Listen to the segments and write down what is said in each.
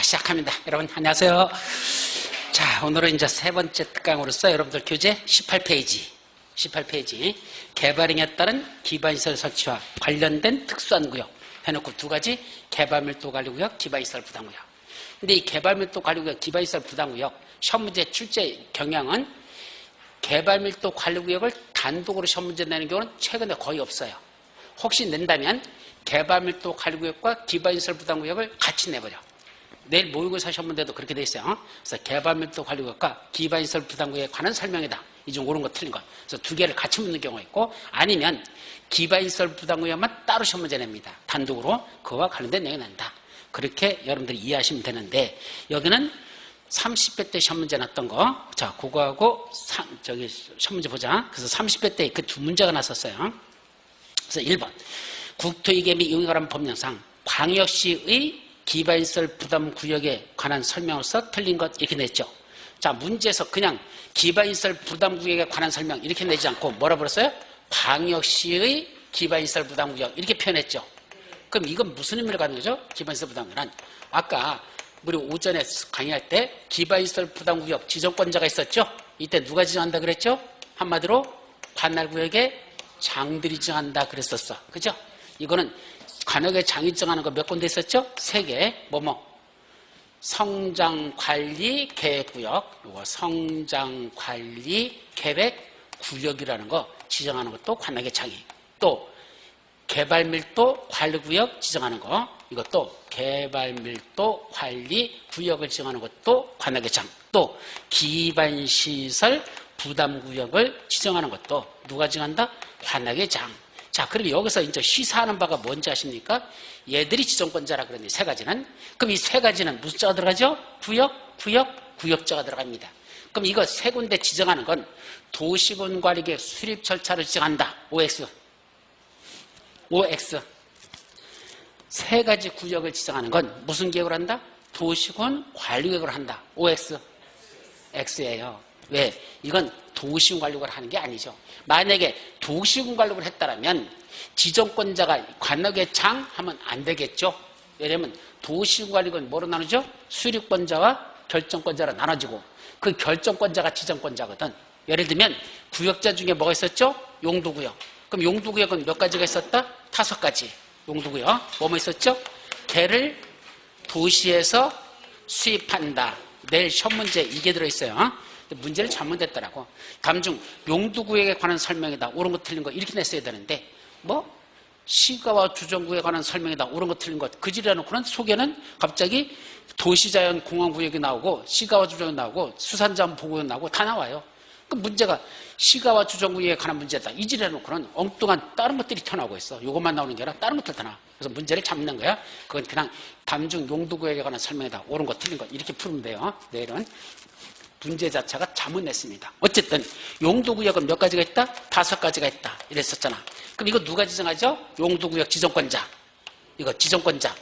자, 시작합니다. 여러분, 안녕하세요. 자, 오늘은 이제 세 번째 특강으로서 여러분들 교재 18페이지. 개발행에 따른 기반시설 설치와 관련된 특수한 구역 해놓고 두 가지 개발밀도 관리구역, 기반시설 부담구역. 근데 이 개발밀도 관리구역, 기반시설 부담구역 시험 문제 출제 경향은 개발밀도 관리구역을 단독으로 시험 문제 내는 경우는 최근에 거의 없어요. 혹시 낸다면 개발밀도 관리구역과 기반시설 부담구역을 같이 내버려. 내일 모의고사 시험 문제도 그렇게 돼 있어요. 그래서 개발밀도 관리구역과 기반시설 부담구역에 관한 설명이다. 이 중 옳은 거 틀린 거. 그래서 두 개를 같이 묻는 경우가 있고, 아니면 기반시설 부담구역만 따로 시험 문제 냅니다. 단독으로 그와 관련된 내용이 난다. 그렇게 여러분들이 이해하시면 되는데, 여기는 30회 때 시험 문제 났던 거. 자, 그거하고 시험 문제 보자. 그래서 30회 때 그 두 문제가 났었어요. 그래서 1번. 국토위계 및 이용에 관한 법령상 광역시의 기반시설 부담구역에 관한 설명으로서 틀린 것 이렇게 냈죠. 자, 문제에서 그냥 기반시설 부담구역에 관한 설명 이렇게 내지 않고 뭐라 그랬어요? 광역시의 기반시설 부담구역 이렇게 표현했죠. 그럼 이건 무슨 의미를 갖는 거죠? 기반시설 부담구역은 아까 우리 오전에 강의할 때 기반시설 부담구역 지정권자가 있었죠. 이때 누가 지정한다 그랬죠? 한마디로 관할구역에 장들이 지정한다 그랬었어. 그죠? 이거는 관역에 장이 지정하는 거 몇 군데 있었죠? 3개. 성장관리계획구역, 요거 성장관리계획구역이라는 거 지정하는 것도 관역의 장이. 또 개발밀도 관리구역 지정하는 거, 이것도 개발밀도 관리구역을 지정하는 것도 관역의 장. 또 기반시설 부담구역을 지정하는 것도 누가 지정한다? 관역의 장. 자, 그리고 여기서 이제 시사하는 바가 뭔지 아십니까? 얘들이 지정권자라 그러는데 세 가지는. 그럼 이 세 가지는 무슨 자가 들어가죠? 구역자가 들어갑니다. 그럼 이거 세 군데 지정하는 건 도시군 관리계획 수립 절차를 지정한다. OX. 세 가지 구역을 지정하는 건 무슨 계획을 한다? 도시군 관리계획을 한다. OX. X예요. 왜? 이건 도시군 관리구역을 하는 게 아니죠. 만약에 도시군 관리구역을 했다면 지정권자가 관역의 장 하면 안 되겠죠. 왜냐하면 도시군 관리구역은 뭐로 나누죠? 수립권자와 결정권자로 나눠지고 그 결정권자가 지정권자거든. 예를 들면 구역자 중에 뭐가 있었죠? 용도구역. 그럼 용도구역은 몇 가지가 있었다? 5가지. 용도구역. 뭐뭐 있었죠? 개를 도시에서 수입한다. 내일 시험 문제 이게 들어있어요. 문제를 잘못했더라고. 다음 중 용도구역에 관한 설명이다. 옳은 거 틀린 거 이렇게 냈어야 되는데 시가와 주정구역에 관한 설명이다. 옳은 거 틀린 것 그지라 놓고는 속에는 갑자기 도시자연공원구역이 나오고 시가와 주정구역이 나오고 수산자원 보호구역 나오고 다 나와요. 그 문제가 시가와 주정구역에 관한 문제다. 이지라 놓고는 엉뚱한 다른 것들이 튀어나오고 있어. 이것만 나오는 게 아니라 다른 것들 다 나와. 그래서 문제를 잡는 거야. 그건 그냥 다음 중 용도구역에 관한 설명이다. 옳은 거 틀린 거 이렇게 풀면 돼요. 내일은. 문제 자체가 잘못 냈습니다. 어쨌든 용도구역은 몇 가지가 있다? 5가지가 있다. 이랬었잖아. 그럼 이거 누가 지정하죠? 용도구역 지정권자. 이거 지정권자.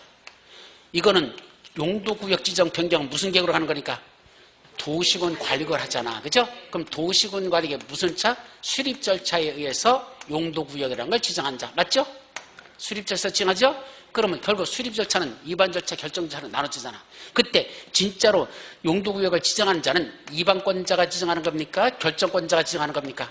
이거는 용도구역 지정 변경 무슨 계획으로 하는 거니까? 도시군 관리구역을 하잖아. 그죠? 그럼 도시군 관리구역 무슨 차? 수립 절차에 의해서 용도구역이라는 걸 지정한 자. 맞죠? 수립 절차 지정하죠? 그러면 결국 수립 절차는 이반 절차, 결정 절차로 나눠지잖아. 그때 진짜로 용도구역을 지정하는 자는 이반권자가 지정하는 겁니까? 결정권자가 지정하는 겁니까?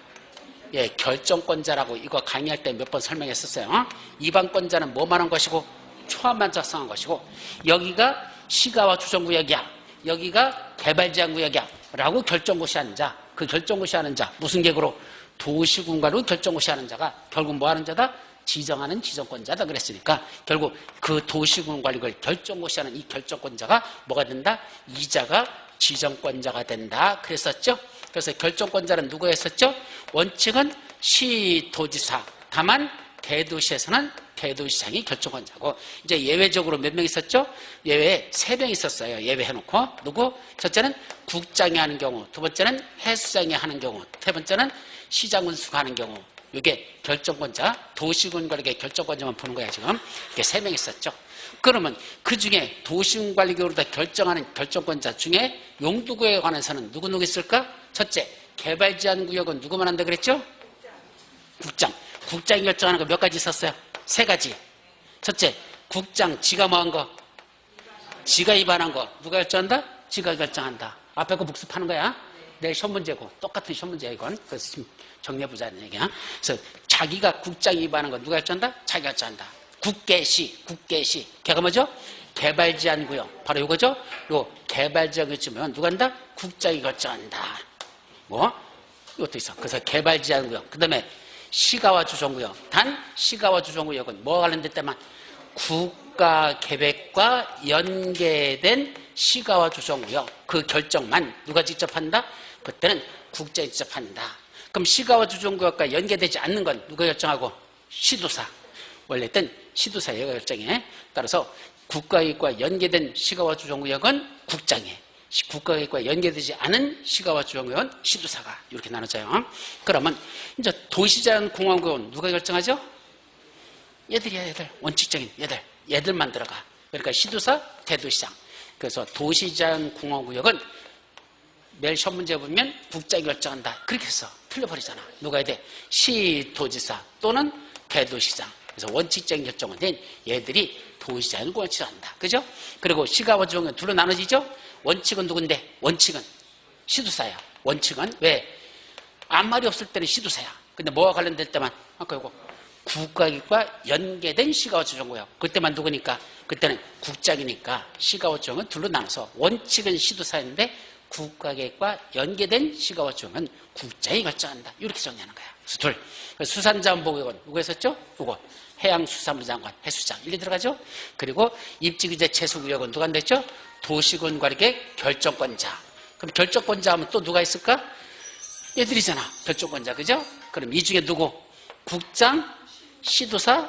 예, 결정권자라고 이거 강의할 때 몇 번 설명했었어요. 이반권자는 뭐만 한 것이고 초안만 작성한 것이고 여기가 시가와 주정구역이야. 여기가 개발제한구역이야. 라고 결정고시하는 자. 그 결정고시하는 자. 무슨 계획으로? 도시군과로 결정고시하는 자가 결국 뭐 하는 자다? 지정하는 지정권자다 그랬으니까 결국 그 도시군 관리를 결정고시하는 이 결정권자가 뭐가 된다? 이자가 지정권자가 된다 그랬었죠. 그래서 결정권자는 누가 했었죠? 원칙은 시도지사. 다만 대도시에서는 대도시장이 결정권자고 이제 예외적으로 몇 명 있었죠? 예외에 3명 있었어요. 예외해놓고 누구? 첫째는 국장이 하는 경우, 두 번째는 해수장이 하는 경우, 세 번째는 시장군수가 하는 경우. 이게 결정권자, 도시군 관리계획 결정권자만 보는 거야 지금. 이게 3명 있었죠. 그러면 그 중에 도시군 관리계획으로 다 결정하는 결정권자 중에 용도구역에 관해서는 누구 있을까? 첫째, 개발제한구역은 누구만 한다 그랬죠? 국장. 국장이 결정하는 거 몇 가지 있었어요? 3가지. 첫째, 국장 지가 뭐 한 거? 지가 위반한 거 누가 결정한다? 지가 결정한다. 앞에 거 복습하는 거야. 내일 시험 문제고 똑같은 시험 문제야 이건. 그래서 지금 정리해보자는 얘기야. 그래서 자기가 국장이 위반한 거 누가 결정한다? 자기가 결정한다. 국개시. 걔가 뭐죠? 개발제한구역. 바로 이거죠? 요 개발제한구역 주면 누가 한다? 국장이 결정한다. 뭐? 이것도 있어. 그래서 개발제한구역. 그 다음에 시가와 주정구역. 단 시가와 주정구역은 뭐와 관련됐다만 국가계획과 연계된 시가와 주정구역. 그 결정만 누가 직접 한다? 그때는 국장이 직접 한다. 그럼 시가와 주정구역과 연계되지 않는 건 누가 결정하고? 시도사. 원래 땐 시도사 얘가 결정해. 따라서 국가계획과 연계된 시가와 주정구역은 국장이, 국가계획과 연계되지 않은 시가와 주정구역은 시도사가 이렇게 나눠져요. 그러면 이제 도시제한공항구역은 누가 결정하죠? 얘들이야, 얘들. 원칙적인 얘들만 들어가. 그러니까 시도사, 대도시장. 그래서 도시제한공항구역은 매일 시험 문제 보면 국장이 결정한다. 그렇게 해서 틀려버리잖아. 누가 해야 돼? 시도지사 또는 대도시장. 그래서 원칙적인 결정은 된 얘들이 도시제한을 원칙한다. 그죠? 그리고 시가와 주정구역은 둘로 나눠지죠? 원칙은 누군데? 원칙은 시도사야. 원칙은 왜? 아무 말이 없을 때는 시도사야. 근데 뭐와 관련될 때만 아까 이거 국가계획과 연계된 시가와 주정구역. 그때만 누구니까? 그때는 국장이니까 시가와 주정은 둘로 나눠서 원칙은 시도사인데 국가계획과 연계된 시가와 주정은 국장이 결정한다. 이렇게 정리하는 거야. 그래서 둘. 수산자원보호구역은 누구 했었죠? 이거. 해양수산부 장관, 해수장. 일리 들어가죠? 그리고 입지규제 채수구역은 누가 됐죠? 도시군관리계획 결정권자. 그럼 결정권자 하면 또 누가 있을까? 얘들이잖아. 결정권자. 그죠? 그럼 이 중에 누구? 국장, 시도사,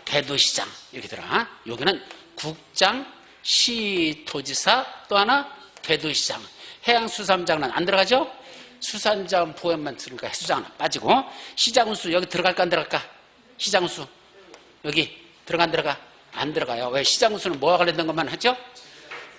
대도시장. 이렇게 들어가. 여기는 국장, 시도지사, 또 하나 대도시장. 해양수산장은 안 들어가죠? 수산자원 보호만 들어가. 해수장은 빠지고. 시장운수 여기 들어갈까 안 들어갈까? 시장운수 여기 들어가 안 들어가? 안 들어가요. 왜? 시장운수는 뭐와 관련된 것만 하죠?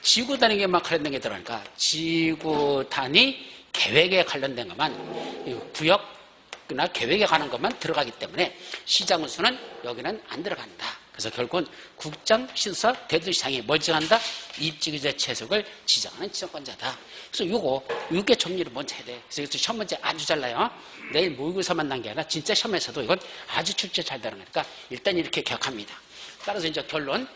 지구 단위계획만 관련된 게 들어가니까 지구 단위 계획에 관련된 것만 구역이나 계획에 관한 것만 들어가기 때문에 시장운수는 여기는 안 들어간다. 그래서 결국은 국장, 시도사, 대도시장이 뭘 지정한다? 입지규제 채석을 지정하는 지정권자다. 그래서 요게 정리를 먼저 해야 돼. 그래서 시험 문제 아주 잘 나요. 내일 모의고사만 난 게 아니라 진짜 시험에서도 이건 아주 출제 잘 되는 거니까 일단 이렇게 기억합니다. 따라서 이제 결론.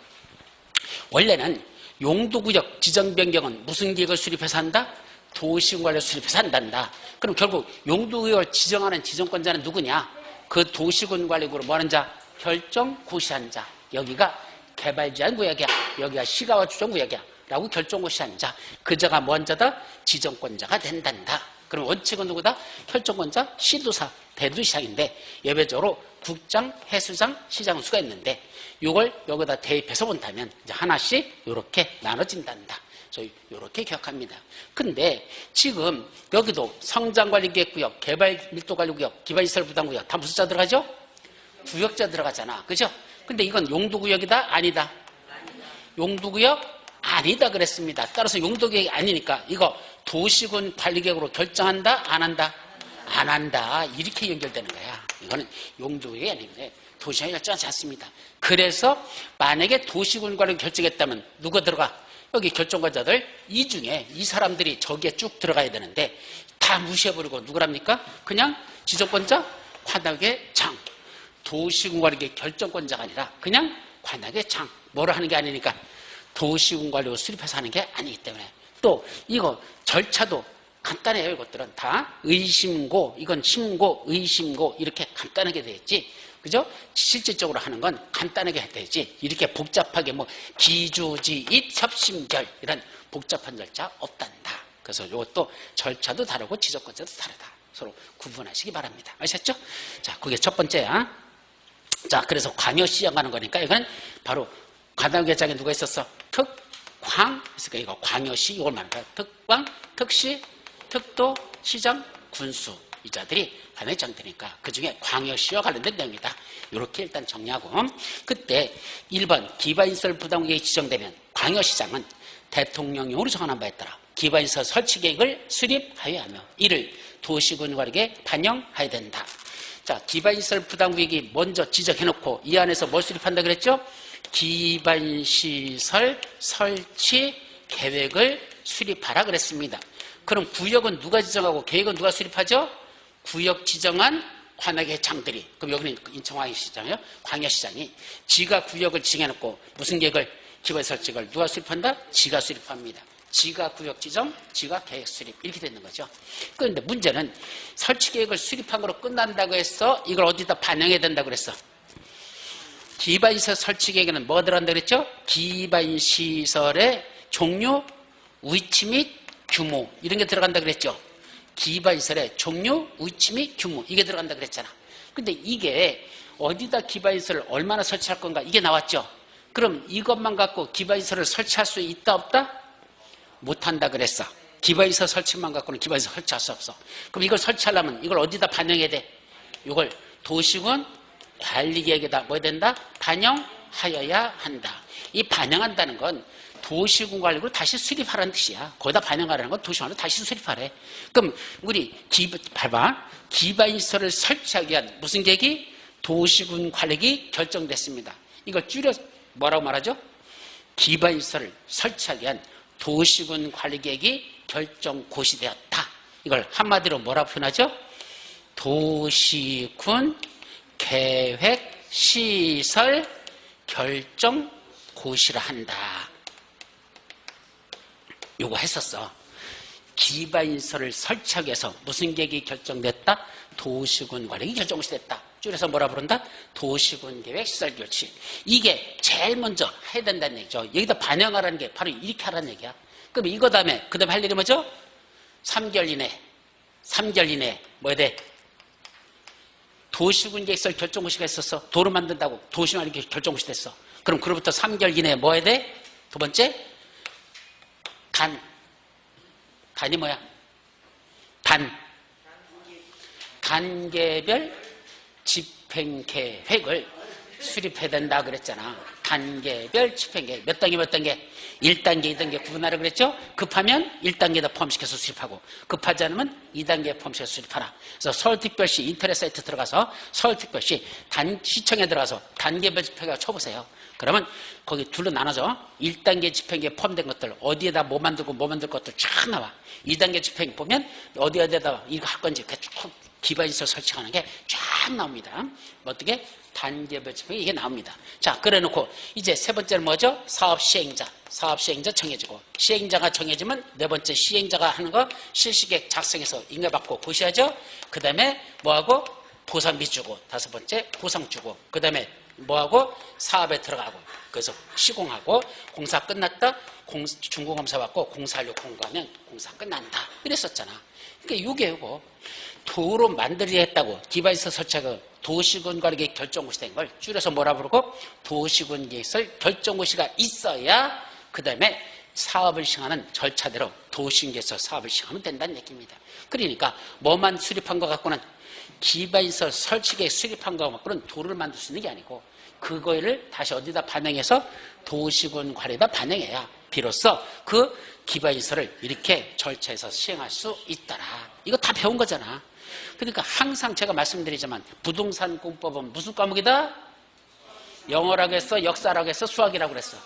원래는 용도구역 지정 변경은 무슨 계획을 수립해서 한다? 도시군관리를 수립해서 한단다. 그럼 결국 용도구역을 지정하는 지정권자는 누구냐? 그 도시군관리구로 뭐 하는 자? 결정 고시한 자. 여기가 개발제한구역이야. 여기가 시가와 주정구역이야. 라고 결정고시한 자. 그자가 뭔 자다? 지정권자가 된단다. 그럼 원칙은 누구다? 결정권자, 시도사, 대도시장인데 예외적으로 국장, 해수장, 시장수가 있는데 이걸 여기다 대입해서 본다면 이제 하나씩 이렇게 나눠진단다. 저희 이렇게 기억합니다. 근데 지금 여기도 성장관리계획구역, 개발밀도관리구역, 기반시설부담구역 다 무슨 자 들어가죠? 구역자 들어가잖아. 그죠? 근데 이건 용도구역이다? 아니다? 용도구역? 아니다 그랬습니다. 따라서 용도구역이 아니니까 이거 도시군 관리계획으로 결정한다? 안 한다? 안 한다. 이렇게 연결되는 거야. 이거는 용도구역이 아닌데 도시군이 결정하지 않습니다. 그래서 만약에 도시군 관리를 결정했다면 누가 들어가? 여기 결정권자들 이 중에 이 사람들이 저기에 쭉 들어가야 되는데 다 무시해버리고 누구랍니까? 그냥 지정권자 관악의 장. 도시군관리계획 결정권자가 아니라 그냥 관악의 장. 뭐를 하는 게 아니니까 도시군관리로 수립해서 하는 게 아니기 때문에 또 이거 절차도 간단해요. 이것들은 다 의심고, 이건 심고, 의심고 이렇게 간단하게 되겠지. 그죠? 실질적으로 하는 건 간단하게 되지. 이렇게 복잡하게 뭐 기주지입 협심결 이런 복잡한 절차 없단다. 그래서 이것도 절차도 다르고 지정권자도 다르다. 서로 구분하시기 바랍니다. 아셨죠? 자, 그게 첫 번째야. 자, 그래서 광역시장 가는 거니까 이건 바로 관악계장에 누가 있었어? 특광. 그러니까 이거 광역시 이걸 말하는 거야. 특광, 특시, 특도, 시장, 군수. 이 자들이 관역장되니까 그중에 광역시와 관련된 내용이다. 이렇게 일단 정리하고 그때 1번 기반시설 부담계획이 지정되면 광역시장은 대통령령으로 정하는 바에 따라 기반시설 설치계획을 수립하여야 하며 이를 도시군관리계획에 반영하여야 된다. 자, 기반시설 부담계획이 먼저 지정해놓고 이 안에서 뭘 수립한다 그랬죠? 기반시설 설치 계획을 수립하라 그랬습니다. 그럼 구역은 누가 지정하고 계획은 누가 수립하죠? 구역 지정한 관악의 장들이. 그럼 여기는 인천광역시장이요. 광역시장이 지가 구역을 지정해놓고 무슨 계획을 기반설치를 누가 수립한다? 지가 수립합니다. 지가 구역 지정, 지가 계획 수립 이렇게 되는 거죠. 그런데 문제는 설치 계획을 수립한 거로 끝난다고 해서 이걸 어디다 반영해야 된다고 그랬어? 기반시설 설치 계획에는 뭐 들어간다 그랬죠? 기반시설의 종류, 위치 및 규모 이런 게 들어간다 그랬죠. 기반시설의 종류, 위치 및 규모 이게 들어간다 그랬잖아. 근데 이게 어디다 기반시설을 얼마나 설치할 건가 이게 나왔죠. 그럼 이것만 갖고 기반시설을 설치할 수 있다 없다? 못한다 그랬어. 기반시설 설치만 갖고는 기반시설 설치할 수 없어. 그럼 이걸 설치하려면 이걸 어디다 반영해야 돼? 이걸 도시군 관리계획에다 뭐 된다? 반영하여야 한다. 이 반영한다는 건 도시군 관리로 다시 수립하라는 뜻이야. 거기다 반영하라는 건 도시군으로 다시 수립하래. 그럼 우리 봐봐. 기반시설을 설치하기 위한 무슨 계획이? 도시군 관리계획이 결정됐습니다. 이걸 줄여 뭐라고 말하죠? 기반시설을 설치하기 위한 도시군 관리계획이 결정 고시되었다. 이걸 한마디로 뭐라고 표현하죠? 도시군 계획 시설 결정 고시를 한다. 요거 했었어. 기반시설을 설치하기 위해서 무슨 계획이 결정됐다? 도시군 관리계획이 결정 고시됐다. 줄여서 뭐라 부른다? 도시군 계획 시설 결치. 이게 제일 먼저 해야 된다는 얘기죠. 여기다 반영하라는 게 바로 이렇게 하라는 얘기야. 그럼 이거 다음에 그 다음에 할 일이 뭐죠? 3개월 이내 뭐 해야 돼? 도시군 계획 시설 결정 고시가 있었어. 도로 만든다고 도시군 계획 결정 고시 됐어. 그럼 그로부터 3개월 이내에 뭐 해야 돼? 두 번째 단이 뭐야? 단계별 집행계획을 수립해야 된다 그랬잖아. 단계별 집행계획. 몇 단계? 1단계, 2단계 구분하라 그랬죠? 급하면 1단계에다 포함시켜서 수립하고 급하지 않으면 2단계에 포함시켜서 수립하라. 그래서 서울특별시 인터넷 사이트 들어가서 서울특별시 시청에 들어가서 단계별 집행계획 쳐보세요. 그러면 거기 둘로 나눠져. 1단계 집행계획에 포함된 것들 어디에다 뭐 만들 것들 쫙 나와. 2단계 집행 보면 어디에다 이거 할 건지 쭉 기반시설 설치하는 게 쫙 나옵니다. 어떻게? 단계별 집행이 이게 나옵니다. 자, 그래 놓고 이제 세 번째는 뭐죠? 사업 시행자 정해지고 시행자가 정해지면 네 번째 시행자가 하는 거 실시계획 작성해서 인가받고 고시하죠. 그 다음에 뭐하고? 보상비 주고 다섯 번째 보상 주고 그 다음에 뭐하고? 사업에 들어가고 그래서 시공하고 공사 끝났다 중공검사 받고 공사하려고 공고하면 공사 끝난다 이랬었잖아. 그러니까 이게 이거 도로 만들어야 했다고 기반시설 설치하고 도시군 관리계획 결정고시 된 걸 줄여서 뭐라 부르고 도시군 계획설 결정고시가 있어야 그 다음에 사업을 시행하는 절차대로 도시군 계획설 사업을 시행하면 된다는 얘기입니다. 그러니까 뭐만 수립한 것 갖고는 기반시설 설치계획 수립한 것 갖고는 도로를 만들 수 있는 게 아니고 그거를 다시 어디다 반영해서 도시군 관리에다 반영해야 비로소 그 기반시설을 이렇게 절차해서 시행할 수 있더라. 이거 다 배운 거잖아. 그러니까 항상 제가 말씀드리지만 부동산 공법은 무슨 과목이다? 영어라고 했어? 역사라고 했어? 수학이라고 그랬어?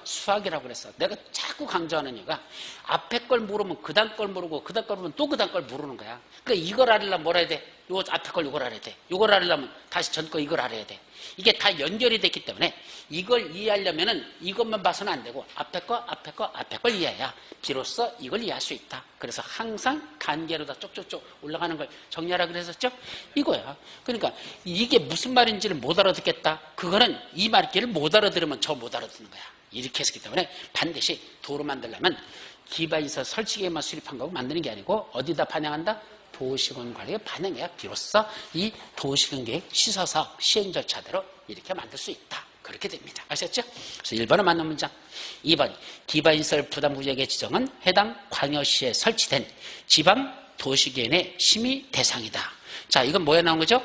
수학이라고 그랬어. 내가 자꾸 강조하는 이유가 앞에 걸 모르면 그 다음 걸 모르고 그 다음 걸 모르면 또 그 다음 걸 모르는 거야. 그러니까 이걸 알으려면 뭐라 해야 돼? 요 앞에 걸 이걸 알아야 돼. 이걸 알으려면 다시 전 거 이걸 알아야 돼. 이게 다 연결이 됐기 때문에 이걸 이해하려면은 이것만 봐서는 안 되고 앞에 걸 이해해야 비로소 이걸 이해할 수 있다. 그래서 항상 단계로 다 쪽쪽쪽 올라가는 걸 정리하라 그랬었죠? 이거야. 그러니까 이게 무슨 말인지를 못 알아듣겠다. 그거는 이 말귀를 못 알아들으면 저 못 알아듣는 거야. 이렇게 했기 때문에 반드시 도로 만들려면 기반시설 설치계획만 수립한 거고 만드는 게 아니고 어디다 반영한다? 도시군 관리에 반영해야 비로소 이 도시군 계획 시설사업 시행 절차대로 이렇게 만들 수 있다. 그렇게 됩니다. 아셨죠? 그래서 1번은 맞는 문장. 2번 기반시설 부담구역의 지정은 해당 광역시에 설치된 지방 도시계획의 심의 대상이다. 자, 이건 뭐에 나온 거죠?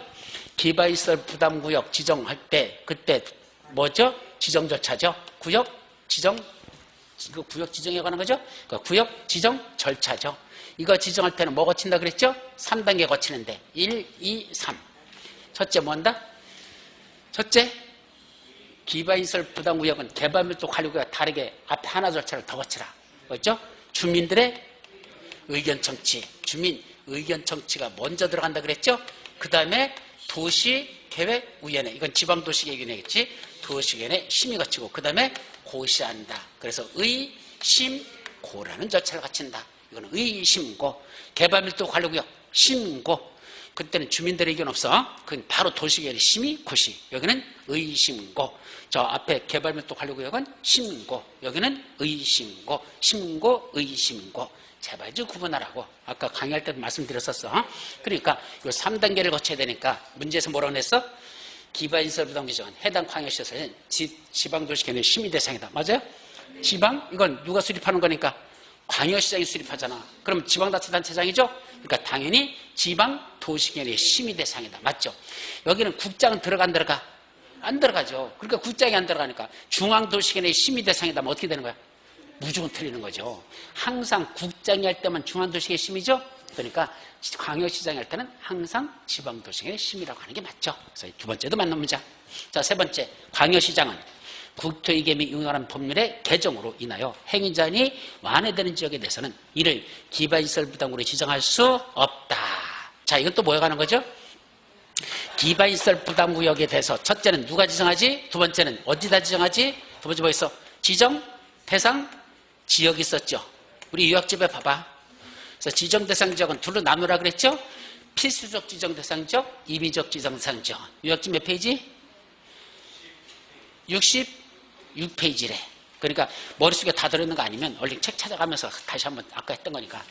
기반시설 부담구역 지정할 때 그때 뭐죠? 지정 절차죠. 구역 지정 그 구역 지정에 관한 거죠. 그 구역 지정 절차죠. 이거 지정할 때는 뭐 거친다 그랬죠? 3단계 거치는데 1, 2, 3. 첫째 뭐 한다? 첫째 기반시설 부담구역은 개발밀도 관리구역과 다르게 앞에 하나 절차를 더 거치라. 뭐죠? 주민들의 의견 청취. 주민 의견 청취가 먼저 들어간다 그랬죠? 그 다음에 도시계획위원회. 이건 지방도시계획위원회겠지? 도시계획위원회 심의 거치고 그 다음에 고시한다. 그래서 의심고라는 절차를 거친다. 이거는 의심고. 개발밀도 관리구역 심고. 그때는 주민들의 의견 없어. 그건 바로 도시계획 심의, 고시. 여기는 의심고. 저 앞에 개발밀도 관리구역은 심고. 여기는 의심고. 심고, 의심고. 제발 좀 구분하라고. 아까 강의할 때도 말씀드렸었어. 그러니까 이 3단계를 거쳐야 되니까 문제에서 뭐라고 했어? 기반시설 부담규정은 해당 광역시설은 지방도시계획 심의 대상이다. 맞아요? 지방? 이건 누가 수립하는 거니까? 광역시장이 수립하잖아. 그럼 지방자치단체장이죠? 그러니까 당연히 지방도시계획 심의 대상이다. 맞죠? 여기는 국장은 들어가 안 들어가? 안 들어가죠. 그러니까 국장이 안 들어가니까 중앙도시계획 심의 대상이다. 면 어떻게 되는 거야? 무조건 틀리는 거죠. 항상 국장이 할 때만 중앙도시계획 심의죠? 그러니까 광역시장이 할 때는 항상 지방도시계획 심의라고 하는 게 맞죠. 그래서 두 번째도 맞는 문제. 자, 세 번째. 광역시장은 국토이계 및 유관한 법률의 개정으로 인하여 행위자인이 완화되는 지역에 대해서는 이를 기반시설 부담구로 지정할 수 없다. 자, 이건 또 뭐에 관한 거죠? 기반시설 부담구역에 대해서 첫째는 누가 지정하지? 두 번째는 어디다 지정하지? 두 번째 뭐 있어? 지정, 대상, 지역이 있었죠. 우리 유학집에 봐봐. 그래서 지정 대상 지역은 둘로 나누라 그랬죠? 필수적 지정 대상 지역, 임의적 지정 대상 지역. 유학집 몇 페이지? 66페이지래. 그러니까 머릿속에 다 들어있는 거 아니면 얼른 책 찾아가면서 다시 한번 아까 했던 거니까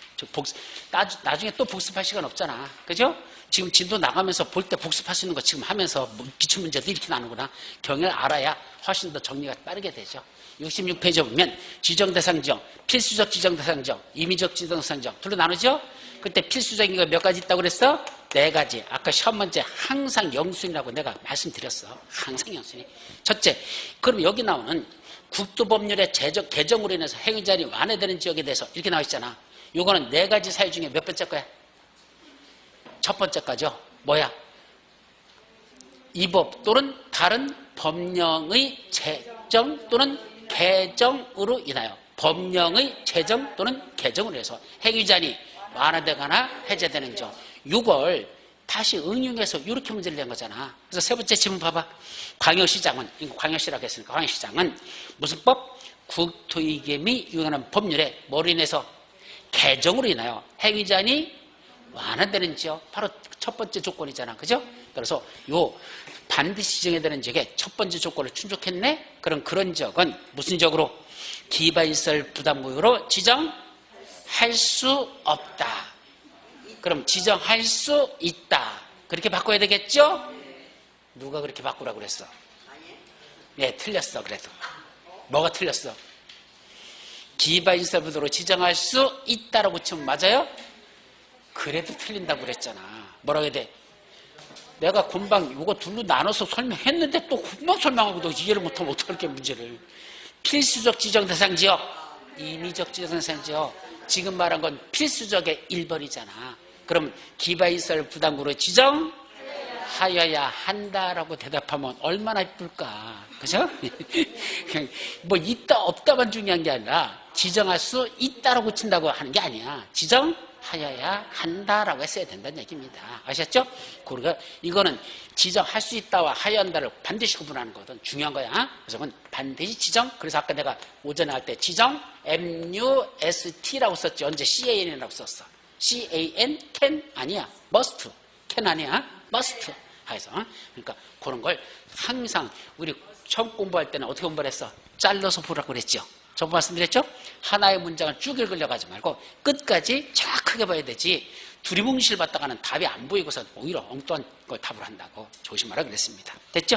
나중에 또 복습할 시간 없잖아. 그죠? 지금 진도 나가면서 볼 때 복습할 수 있는 거 지금 하면서 기출문제도 이렇게 나누구나. 경향을 알아야 훨씬 더 정리가 빠르게 되죠. 66페이지 보면 지정대상 지역, 필수적 지정대상 지역, 임의적 지정대상 지역 둘로 나누죠? 그때 필수적인 거 몇 가지 있다고 그랬어? 4가지. 아까 시험 문제 항상 영순이라고 내가 말씀드렸어. 항상 영순이. 첫째, 그럼 여기 나오는 국토법률의 개정으로 인해서 행위자인이 완화되는 지역에 대해서 이렇게 나와 있잖아. 요거는 4가지 사유 중에 몇 번째 거야? 첫 번째 거죠. 뭐야? 이 법 또는 다른 법령의 제정 또는 개정으로 인하여 법령의 제정 또는 개정으로 해서 행위자인이 완화되거나 해제되는 점. 이걸 다시 응용해서 이렇게 문제를 낸 거잖아. 그래서 세 번째 질문 봐봐. 광역시장은, 이거 광역시라고 했으니까 광역시장은 무슨 법? 국토이계 및 유관한 법률에 뭐로 인해서 개정으로 인하여 행위자인이 완화되는 지역. 바로 첫 번째 조건이잖아. 그죠? 그래서 요 반드시 지정해야 되는 지역에 첫 번째 조건을 충족했네? 그럼 그런 지역은 무슨 지역으로? 기반시설 부담구역으로 지정할 수 없다. 그럼 지정할 수 있다. 그렇게 바꿔야 되겠죠? 누가 그렇게 바꾸라고 그랬어? 네, 틀렸어. 그래도 뭐가 틀렸어? 기반시설 부담구역으로 지정할 수 있다라고 치면 맞아요? 그래도 틀린다고 그랬잖아. 뭐라고 해야 돼? 내가 금방 이거 둘로 나눠서 설명했는데 또 금방 설명하고 너 이해를 못하면 어떡할게 문제를. 필수적 지정 대상 지역, 임의적 지정 대상 지역. 지금 말한 건 필수적의 1번이잖아. 그럼 기반시설 부담구로 지정하여야 한다라고 대답하면 얼마나 이쁠까. 그죠? 뭐 있다 없다만 중요한 게 아니라 지정할 수 있다라고 친다고 하는 게 아니야. 지정하여야 한다라고 했어야 된다는 얘기입니다. 아셨죠? 그러니까 이거는 지정할 수 있다와 하여야 한다를 반드시 구분하는 거거든. 중요한 거야. 그래서 그건 반드시 지정. 그래서 아까 내가 오전에 할 때 지정 MUST라고 썼지. 언제 CAN이라고 썼어. CAN, can 아니야. must. can 아니야. must. 해서 그러니까 그런 걸 항상 우리 처음 공부할 때는 어떻게 공부를 했어? 잘라서 보라고 그랬죠. 저번 말씀드렸죠? 하나의 문장을 쭉 읽으려고 하지 말고 끝까지 정확하게 봐야 되지. 두리뭉실 받다가는 답이 안 보이고서 오히려 엉뚱한 걸 답을 한다고 조심하라 그랬습니다. 됐죠?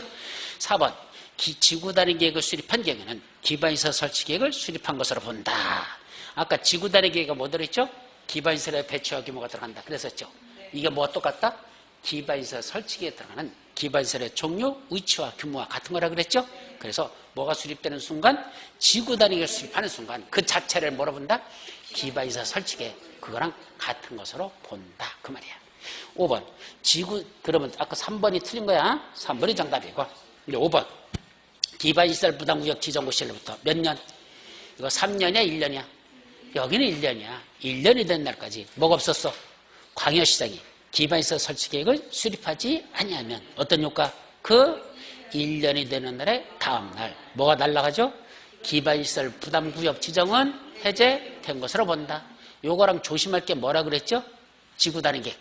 4번 지구단위 계획을 수립한 경우에는 기반시설 설치 계획을 수립한 것으로 본다. 아까 지구단위 계획이 뭐 들어있죠? 기반시설의 배치와 규모가 들어간다 그랬었죠? 이게 뭐가 똑같다? 기반시설 설치기에 들어가는 기반시설의 종류, 위치와 규모와 같은 거라 그랬죠? 그래서 뭐가 수립되는 순간? 지구 단위를 수립하는 순간 그 자체를 뭐라 본다? 기반시설 설치기에 그거랑 같은 것으로 본다. 그 말이야. 5번 그러면 아까 3번이 틀린 거야. 3번이 정답이고. 이제 5번 기반시설 부담구역 지정고시로부터 몇 년? 이거 3년이야 1년이야? 여기는 1년이야. 1년이 된 날까지 뭐가 없었어? 광역시장이 기반시설 설치계획을 수립하지 아니하면 어떤 효과? 그 1년이 되는 날의 다음 날 뭐가 날라가죠? 기반시설 부담구역 지정은 해제된 것으로 본다. 요거랑 조심할 게 뭐라 그랬죠? 지구단위 계획.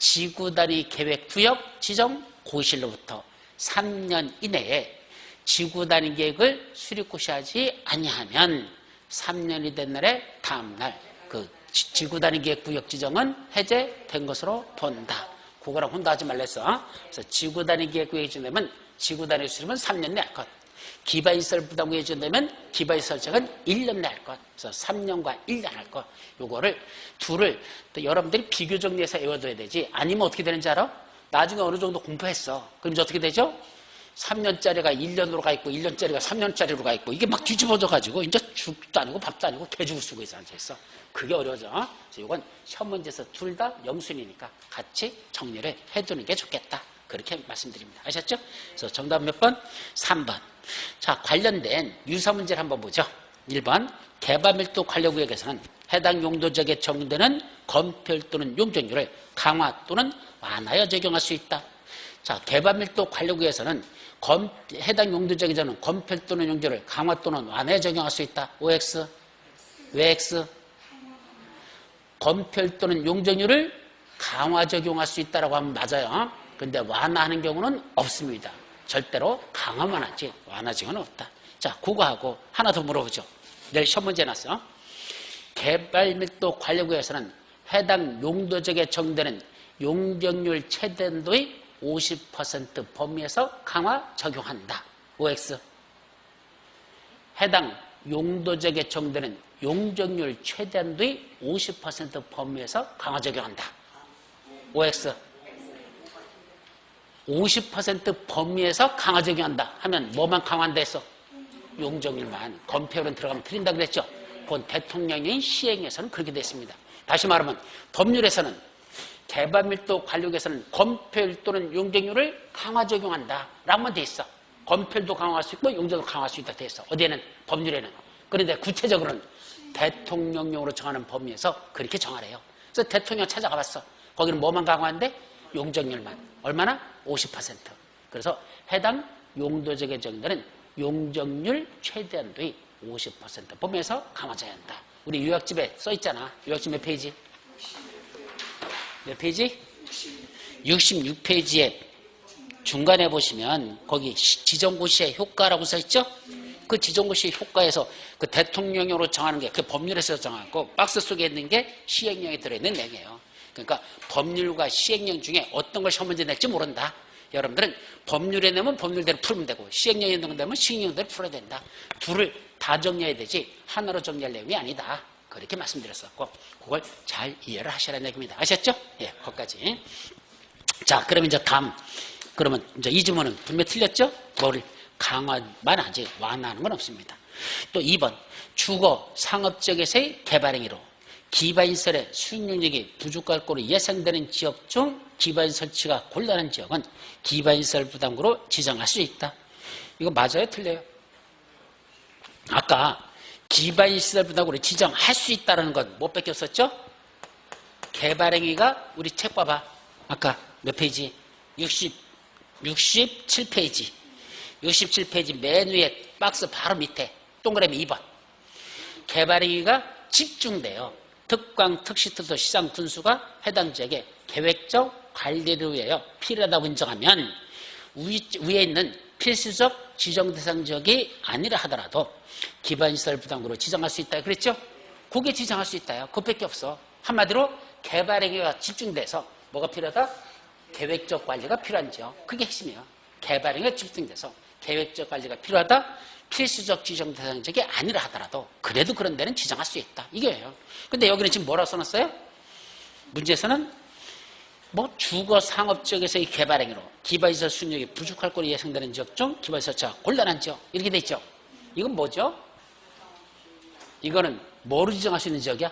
지구단위 계획구역 지정 고시로부터 3년 이내에 지구단위 계획을 수립고시하지 아니하면 3년이 된 날의 다음 날 그 지구단위 계획구역 지정은 해제된 것으로 본다. 그거랑 혼동하지 말랬어. 그래서 지구단위 계획구역이 지정되면 지구단위 수립은 3년 내에 할 것. 기반시설 부담구역이 지정되면 기반시설 설정은 1년 내에 할 것. 그래서 3년과 1년 할 것. 요거를 둘을 또 여러분들이 비교 정리해서 외워둬야 되지. 아니면 어떻게 되는지 알아? 나중에 어느 정도 공부했어. 그럼 이제 어떻게 되죠? 3년짜리가 1년으로 가 있고 1년짜리가 3년짜리로 가 있고 이게 막 뒤집어져 가지고 이제 죽도 아니고 밥도 아니고 개죽을 쓰고 앉아있어. 그게 어려워져. 그래서 이건 시험 문제에서 둘 다 영순이니까 같이 정리를 해두는 게 좋겠다. 그렇게 말씀드립니다. 아셨죠? 그래서 정답 몇 번? 3번. 자, 관련된 유사 문제를 한번 보죠. 1번 개발밀도 관리구역에서는 해당 용도 지역에 적용되는 건폐율 또는 용적률을 강화 또는 완화하여 적용할 수 있다. 자, 개발밀도 관리구역에서는 해당 용도 지역에서는 건폐율 또는 용적률을 강화 또는 완화하여 적용할 수 있다. OX. 왜 X? 건폐율 또는 용적률을 강화 적용할 수 있다라고 하면 맞아요. 근데 완화하는 경우는 없습니다. 절대로 강화만 하지 완화적은 없다. 자, 그거하고 하나 더 물어보죠. 내일 시험 문제 났어. 개발밀도 관리구역에서는 해당 용도 지역에 적용되는 용적률 최대한도의 50% 범위에서 강화 적용한다. OX. 해당 용도 지역에 적용되는 용적률 최대한도의 50% 범위에서 강화 적용한다. OX. 50% 범위에서 강화 적용한다 하면 뭐만 강화한다 했어? 용적률만. 건폐율은 들어가면 틀린다 그랬죠? 본 대통령의 시행에서는 그렇게 됐습니다. 다시 말하면 법률에서는 개발밀도 관리구역에서는 건폐율 또는 용적률을 강화 적용한다 라고만 돼 있어. 건폐율도 강화할 수 있고 용적률도 강화할 수 있다 돼 있어. 어디에는? 법률에는. 그런데 구체적으로는 대통령령으로 정하는 범위에서 그렇게 정하래요. 그래서 대통령 찾아가 봤어. 거기는 뭐만 강화한대? 용적률만. 얼마나? 50%. 그래서 해당 용도지역에 적용되는 용적률 최대한도의 50% 범위에서 강화져야 한다. 우리 요약집에 써 있잖아. 요약집 몇 페이지? 몇 페이지? 66페이지에 중간에 보시면 거기 지정고시의 효과라고 써 있죠? 그 지정고시의 효과에서 그 대통령령으로 정하는 게 그 법률에서 정하고 박스 속에 있는 게 시행령에 들어있는 내용이에요. 그러니까 법률과 시행령 중에 어떤 걸 시험 문제 낼지 모른다. 여러분들은 법률에 내면 법률대로 풀면 되고 시행령에 내면 시행령대로 풀어야 된다. 둘을 다 정리해야 되지 하나로 정리할 내용이 아니다. 그렇게 말씀드렸었고 그걸 잘 이해를 하시라는 얘기입니다. 아셨죠? 예, 거기까지. 자, 그러면 이제 다음. 그러면 이제 이 질문은 분명히 틀렸죠? 뭐를 강화만 하지 완화하는 건 없습니다. 또 2번 주거 상업지역에서의 개발 행위로 기반시설의 수익 능력이 부족할 거로 예상되는 지역 중 기반시설 설치가 곤란한 지역은 기반시설 부담구로 지정할 수 있다. 이거 맞아요? 틀려요? 아까 기반시설 부담구로 지정할 수 있다는 건 못 뺏겼었죠? 개발행위가 우리 책 봐봐. 아까 몇 페이지? 67페이지. 67페이지 맨 위에 박스 바로 밑에 동그라미 2번. 개발행위가 집중돼요. 특광, 특시특도 시장 분수가 해당 지역에 계획적 관리를 위하여 필요하다고 인정하면 위에 있는 필수적 지정 대상 지역이 아니라 하더라도 기반시설 부담구로 지정할 수 있다 그랬죠? 그게 지정할 수 있다요. 그것밖에 없어. 한마디로 개발행위가 집중돼서 뭐가 필요하다? 계획적 관리가 필요한 지역. 그게 핵심이에요. 개발행위가 집중돼서 계획적 관리가 필요하다. 필수적 지정 대상 지역이 아니라 하더라도 그래도 그런 데는 지정할 수 있다. 이거예요. 근데 여기는 지금 뭐라고 써놨어요? 문제에서는 뭐 주거 상업 지역에서의 개발 행위로 기반시설 수익력이 부족할 거로 예상되는 지역 중 기반시설 설치가 곤란한 지역 이렇게 돼 있죠. 이건 뭐죠? 이거는 뭐로 지정할 수 있는 지역이야?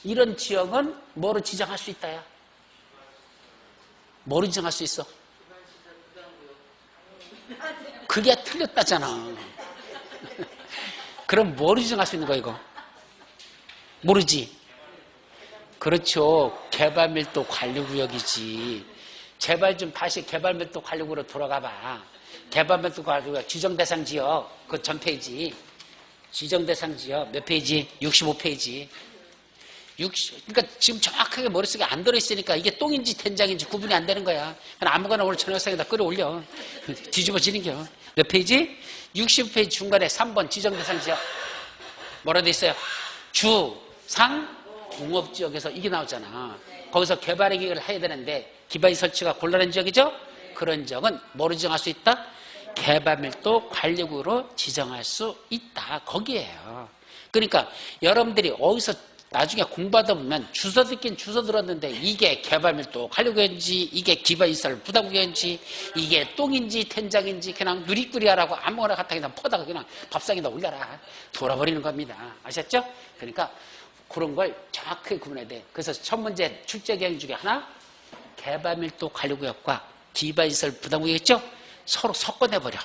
이런 지역은 뭐로 지정할 수 있다야? 뭐로 지정할 수 있어? 그게 틀렸다잖아. 그럼 뭐로 지정할 수 있는 거야 이거? 모르지? 그렇죠. 개발밀도 관리구역이지. 제발 좀 다시 개발밀도 관리구역으로 돌아가봐. 개발밀도 관리구역 지정대상 지역 그 전 페이지. 지정대상 지역 몇 페이지? 65페이지. 그러니까 지금 정확하게 머릿속에 안 들어있으니까 이게 똥인지 된장인지 구분이 안 되는 거야. 그냥 아무거나 오늘 저녁상에다 끌어올려. 뒤집어지는겨. 몇 페이지? 65페이지 중간에 3번 지정대상 지역. 뭐라 돼 있어요? 주, 상, 공업지역에서 이게 나오잖아. 거기서 개발의 계획을 해야 되는데 기반이 설치가 곤란한 지역이죠? 그런 지역은 뭐로 지정할 수 있다? 개발밀도 관리구로 지정할 수 있다. 거기에요. 그러니까 여러분들이 어디서 나중에 공부하다 보면 주소 듣긴 주소 들었는데 이게 개발밀도 관리구역인지 이게 기반시설 부담구역인지 이게 똥인지 된장인지 그냥 누리꾸리하라고 아무거나 갖다 그냥 퍼다가 그냥 밥상에다 올려라. 돌아버리는 겁니다. 아셨죠? 그러니까 그런 걸 정확하게 구분해야 돼. 그래서 첫 문제 출제 계획 중에 하나 개발밀도 관리구역과 기반시설 부담구역이죠? 서로 섞어내버려.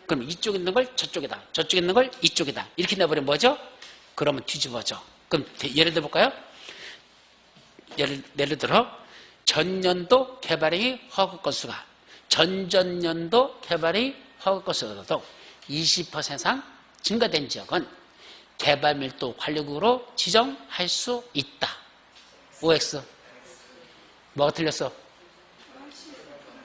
그럼 이쪽에 있는 걸 저쪽에다 저쪽에 있는 걸 이쪽에다 이렇게 내버리면 뭐죠? 그러면 뒤집어져. 그럼 예를 들어 볼까요? 예를 들어 전년도 개발행위 허가 건수가 전전년도 개발행위 허가 건수가도 20% 이상 증가된 지역은 개발밀도 관리구역으로 지정할 수 있다. OX 뭐가 틀렸어?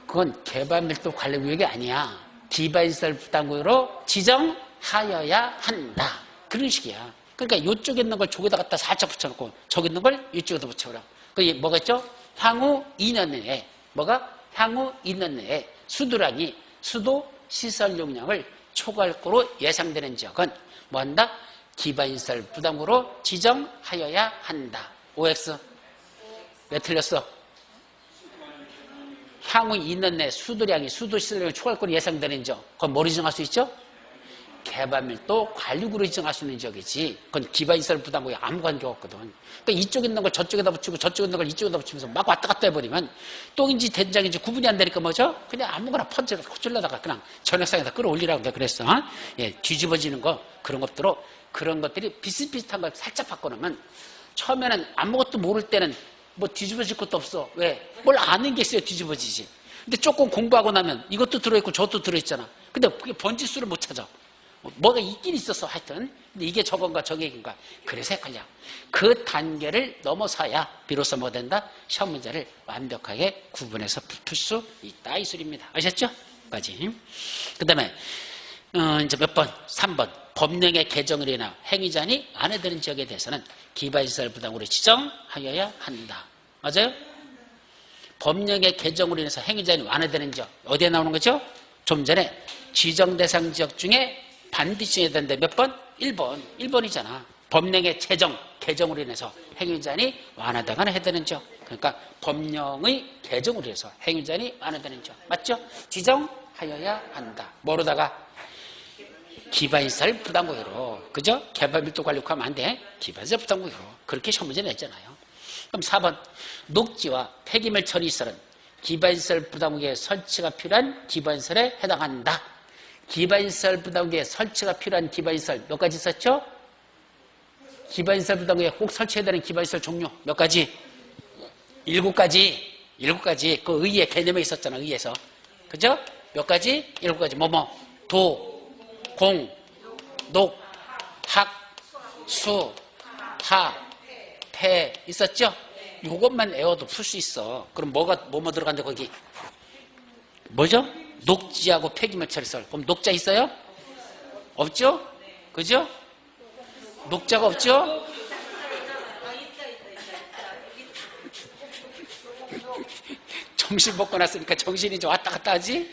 그건 개발밀도 관리구역이 아니야. 기반시설 부담구역으로 지정하여야 한다. 그런 식이야. 그러니까 이쪽에 있는 걸 저기다 갖다 살짝 붙여놓고 저기 있는 걸 이쪽에다 붙여버려. 그게 뭐가 있죠? 향후 2년 내에 뭐가? 향후 2년 내에 수도량이 수도 시설 용량을 초과할 거로 예상되는 지역은 뭐한다? 기반시설 부담구역으로 지정하여야 한다. OX 왜 틀렸어? 향후 2년 내 수도량이 수도 시설량을 초과할 거로 예상되는 지역 그건 뭐로 지정할 수 있죠? 개발밀도 관리구역으로 지정할 수 있는 지역이지 그건 기반시설 부담구역에 아무 관계가 없거든. 그러니까 이쪽에 있는 걸 저쪽에다 붙이고 저쪽에 있는 걸 이쪽에다 붙이면서 막 왔다 갔다 해버리면 똥인지 된장인지 구분이 안 되니까 뭐죠? 그냥 아무거나 퍼질러다가 그냥 저녁상에다 끌어올리라고 내가 그랬어. 예, 뒤집어지는 거 그런 것들로 그런 것들이 비슷비슷한 걸 살짝 바꿔놓으면 처음에는 아무것도 모를 때는 뭐 뒤집어질 것도 없어. 왜? 뭘 아는 게 있어야 뒤집어지지. 근데 조금 공부하고 나면 이것도 들어있고 저것도 들어있잖아. 근데 그게 번지수를 못 찾아. 뭐가 있긴 있었어 하여튼. 근데 이게 저건가 저게인가. 그래서 헷갈려. 그 단계를 넘어서야 비로소 뭐 된다? 시험 문제를 완벽하게 구분해서 풀 수 있다 이 소리입니다. 아셨죠? 까지. 그 다음에 이제 몇 번? 3번. 법령의 개정을 인하 행위자니 완화되는 지역에 대해서는 기반시설 부담구역으로 지정하여야 한다. 맞아요? 법령의 개정으로 인해서 행위자니 완화되는 지역 어디에 나오는 거죠? 좀 전에 지정대상 지역 중에 반드시 해야 되는데 몇 번? 1번. 1번이잖아. 법령의 개정으로 인해서 행위자니 완화되거나 해야 되는 지역. 그러니까 법령의 개정으로 인해서 행위자니 완화되는 지역. 맞죠? 지정하여야 한다. 뭐로다가? 기반시설 부담구역으로. 그죠? 개발밀도 관리구역 하면 안 돼. 기반시설 부담구역으로. 그렇게 시험 문제 냈잖아요. 그럼 4번. 녹지와 폐기물 처리시설은 기반시설 부담구역에 설치가 필요한 기반시설에 해당한다. 기반시설 부담구역에 설치가 필요한 기반시설 몇 가지 있었죠? 기반시설 부담구역에 꼭 설치해야 되는 기반시설 종류 몇 가지? 7가지. 7가지. 그 의의 개념에 있었잖아. 의에서. 그죠? 몇 가지? 7가지. 도, 공, 녹, 학, 수, 하, 폐 있었죠? 이것만 외워도 풀 수 있어. 그럼 뭐뭐 들어간대 거기? 뭐죠? 녹지하고 폐기물 처리설. 그럼 녹자 있어요? 없죠? 그죠? 녹자가 없죠? 점심 먹고 났으니까 정신이 좀 왔다 갔다 하지?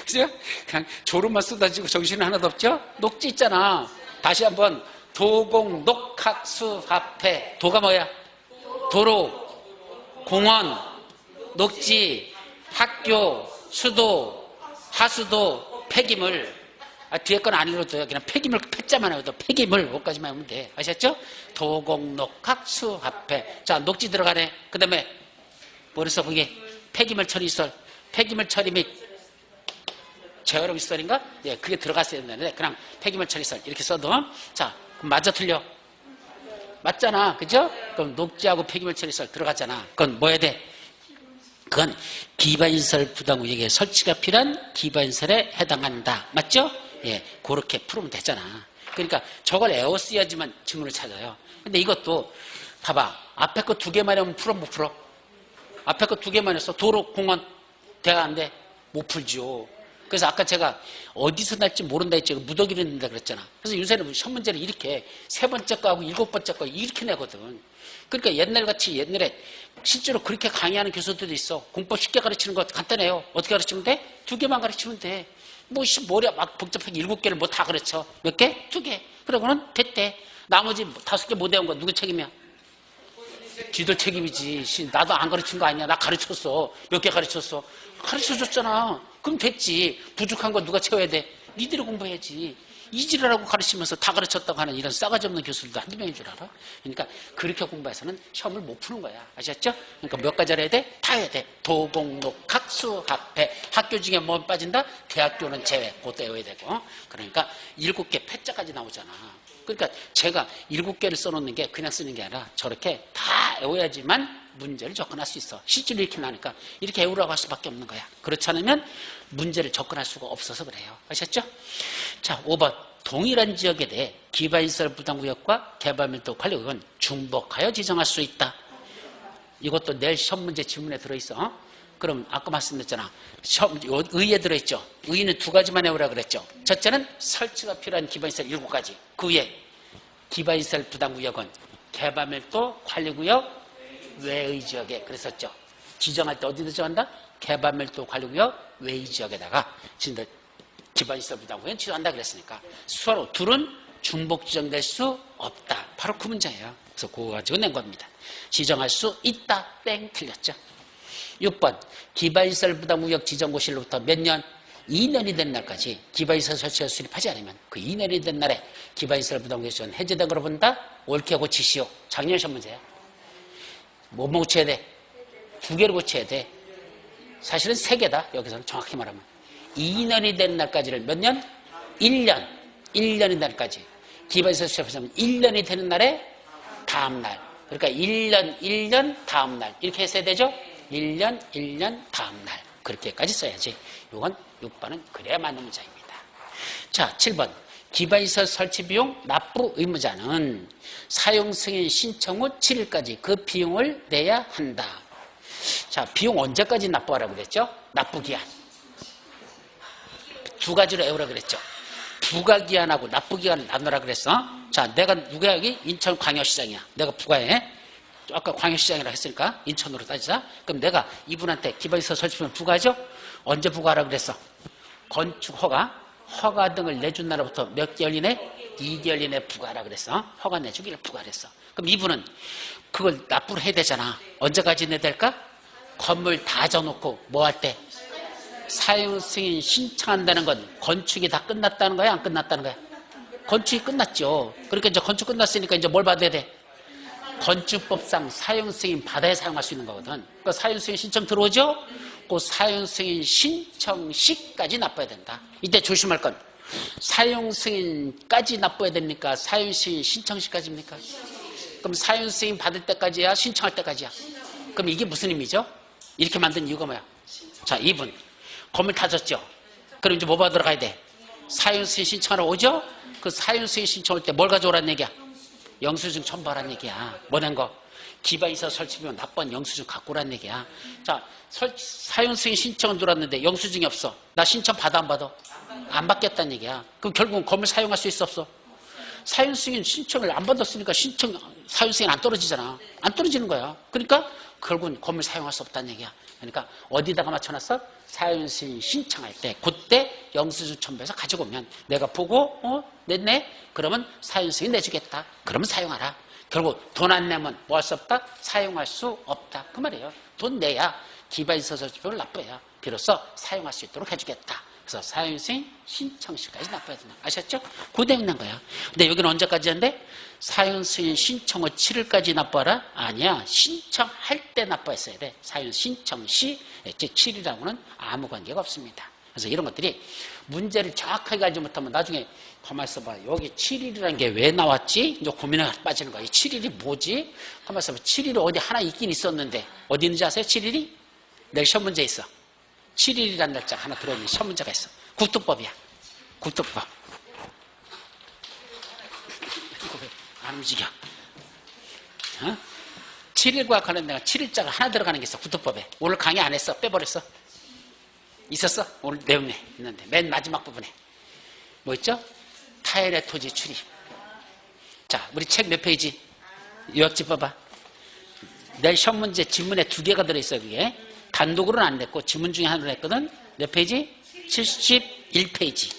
그죠? 그냥 졸음만 쏟아지고 정신은 하나도 없죠? 녹지 있잖아. 다시 한번 도공, 녹학, 수, 합회. 도가 뭐야? 도로, 공원, 녹지, 학교, 수도, 하수도, 폐기물. 뒤에 건 안 읽어도 그냥 폐기물 폐자만 해도 폐기물 뭐까지만 하면 돼. 아셨죠? 도공, 녹학, 수, 합회. 자, 녹지 들어가네. 그 다음에 뭐랬어 그게? 폐기물 처리시설, 폐기물 처리 및 제어력 시설인가? 예, 그게 들어갔어야 되는데 그냥 폐기물 처리시설 이렇게 써도 자, 그럼 맞아 틀려? 맞잖아. 그죠? 그럼 녹지하고 폐기물 처리시설 들어갔잖아. 그건 뭐 해야 돼? 그건 기반시설 부담구역에 설치가 필요한 기반시설에 해당한다. 맞죠? 예, 그렇게 풀으면 되잖아. 그러니까 저걸 에워써야지만 지문을 찾아요. 근데 이것도 봐봐. 앞에 거 2개만 하면 풀어 못 풀어? 앞에 거 2개만 했어. 도로, 공원, 대학 안 돼? 못 풀죠. 그래서 아까 제가 어디서 날지 모른다 했지 무더기를 낸다 그랬잖아. 그래서 요새는 시험 문제를 이렇게 3번째 거하고 7번째 거 이렇게 내거든. 그러니까 옛날에 실제로 그렇게 강의하는 교수들도 있어. 공법 쉽게 가르치는 거 간단해요. 어떻게 가르치면 돼? 2개만 가르치면 돼. 머리가 막 복잡하게 7개를 뭐 다 가르쳐. 몇 개? 2개. 그러고는 됐대. 나머지 5개 못 외운 거 누구 책임이야? 지들 책임이지. 나도 안 가르친 거 아니야. 나 가르쳤어. 몇 개 가르쳤어. 가르쳐줬잖아. 그럼 됐지. 부족한 거 누가 채워야 돼? 니들이 공부해야지. 이지라라고 가르치면서 다 가르쳤다고 하는 이런 싸가지 없는 교수들도 한두 명인 줄 알아? 그러니까 그렇게 공부해서는 시험을 못 푸는 거야. 아셨죠? 그러니까 몇 가지를 해야 돼? 다 해야 돼. 도공록, 학수, 합해. 학교 중에 뭐 빠진다? 대학교는 제외. 그것도 외워야 되고. 그러니까 7개 패자까지 나오잖아. 그러니까 제가 7개를 써놓는 게 그냥 쓰는 게 아니라 저렇게 다 외워야지만 문제를 접근할 수 있어. 실제로 이렇게 나니까 이렇게 외우라고 할 수밖에 없는 거야. 그렇지 않으면 문제를 접근할 수가 없어서 그래요. 아셨죠? 자, 5번. 동일한 지역에 대해 기반시설 부담구역과 개발밀도 관리구역은 중복하여 지정할 수 있다. 이것도 내일 시험 문제 지문에 들어있어. 그럼 아까 말씀드렸잖아. 의에 들어있죠. 의는 2가지만 외우라 그랬죠. 첫째는 설치가 필요한 기반시설 7가지. 그 위에 기반시설 부담구역은 개발밀도 관리구역 외의 지역에 그랬었죠. 지정할 때 어디다 지정한다? 개발밀도 관리구역 외의 지역에다가 기반시설 부담구역은 지정한다 그랬으니까 서로 둘은 중복 지정될 수 없다. 바로 그 문제예요. 그래서 그거 가지고 낸 겁니다. 지정할 수 있다. 땡 틀렸죠. 6번 기반시설 부담구역 지정고시로부터 몇 년? 2년이 된 날까지 기반시설 설치를 수립하지 않으면 그 2년이 된 날에 기반시설 부담구역 지원 해제된 거로 본다. 옳게 고치시오. 작년 시험 문제야. 뭐 고쳐야 돼? 2개를 고쳐야 돼. 사실은 3개다. 여기서는 정확히 말하면 2년이 된 날까지를 몇 년? 1년. 1년이 된 날까지 기반시설 수립하면 1년이 되는 날에 다음 날. 그러니까 1년 다음 날 이렇게 했어야 되죠? 1년 다음 날 그렇게까지 써야지. 이건 6번은 그래야 맞는 문장입니다. 자, 7번 기반시설 설치 비용 납부 의무자는 사용 승인 신청 후 7일까지 그 비용을 내야 한다. 자, 비용 언제까지 납부하라고 그랬죠? 납부기한 2가지로 외우라 그랬죠. 부가기한하고 납부기한을 나누라 그랬어. 자, 내가 누구야? 여기 인천광역시장이야. 내가 부가해. 아까 광역시장이라고 했으니까 인천으로 따지자. 그럼 내가 이분한테 기반시설 설치비용 부과하죠? 언제 부과하라고 그랬어? 허가 등을 내준 날로부터 몇 개월 이내? 2개월 이내 부과하라 그랬어. 허가 내주기를 부과했어. 그럼 이분은 그걸 납부를 해야 되잖아. 언제까지 내야 될까? 건물 다 져놓고 뭐 할 때? 사용 승인 신청한다는 건 건축이 다 끝났다는 거야? 안 끝났다는 거야? 건축이 끝났죠. 그러니까 이제 건축 끝났으니까 이제 뭘 받아야 돼? 건축법상 사용 승인 받아야 사용할 수 있는 거거든. 그러니까 사용 승인 신청 들어오죠? 그 사용 승인 신청 시까지 납부해야 된다. 이때 조심할 건 사용 승인까지 납부해야 됩니까? 사용 승인 신청 시까지입니까? 그럼 사용 승인 받을 때까지야? 신청할 때까지야? 그럼 이게 무슨 의미죠? 이렇게 만든 이유가 뭐야? 자, 2분 건물 타졌죠? 그럼 이제 뭐 받으러 가야 돼? 사용 승인 신청하러 오죠? 그 사용 승인 신청할 때 뭘 가져오라는 얘기야? 영수증 첨부하라는 얘기야. 뭐 낸 거? 기반시설 설치비용 납부한 영수증 갖고 오라는 얘기야. 자, 사용 승인 신청은 들어왔는데 영수증이 없어. 나 신청 받아 안 받아? 안 받겠다는 얘기야. 그럼 결국은 건물 사용할 수 있어 없어? 사용 승인 신청을 안 받았으니까 사용 승인 안 떨어지잖아. 안 떨어지는 거야. 그러니까 결국은 건물 사용할 수 없다는 얘기야. 그러니까 어디다가 맞춰놨어? 사용 승인 신청할 때 그때 영수증 첨부해서 가지고 오면 내가 보고 냈네? 그러면 사용 승인 내주겠다. 그러면 사용하라. 결국 돈 안 내면 뭐 할 수 없다? 사용할 수 없다. 그 말이에요. 돈 내야 기반시설 설치비용을 납부해야 비로소 사용할 수 있도록 해주겠다. 그래서 사용 승인 신청 시까지 납부해야 된다. 아셨죠? 그 때문에 난 거야. 근데 여기는 언제까지 한대? 사용 승인 신청 후 7일까지 납부하라? 아니야. 신청할 때 납부했어야 돼. 사용 신청 시, 즉 7일하고는 아무 관계가 없습니다. 그래서 이런 것들이 문제를 정확하게 알지 못하면 나중에 가만히 있어봐. 여기 7일이라는 게 왜 나왔지? 이제 고민에 빠지는 거야. 이 7일이 뭐지? 가만히 있어봐. 7일이 어디 하나 있긴 있었는데 어디 있는지 아세요? 7일이? 내일 시험 문제 있어. 7일이라는 날짜 하나 들어있는 시험 문제가 있어. 국토법이야. 국토법. 이거 왜 안 움직여? 어? 7일과 관련된 7일자가 하나 들어가는 게 있어. 국토법에. 오늘 강의 안 했어. 빼버렸어. 있었어? 오늘 내용에 있는데 맨 마지막 부분에 뭐 있죠? 타인의 토지 출입. 자, 우리 책 몇 페이지? 요약집 봐봐. 내일 시험 문제 지문에 2개가 들어있어. 그게 단독으로는 안 냈고 지문 중에 하나로 냈거든. 몇 페이지? 71페이지.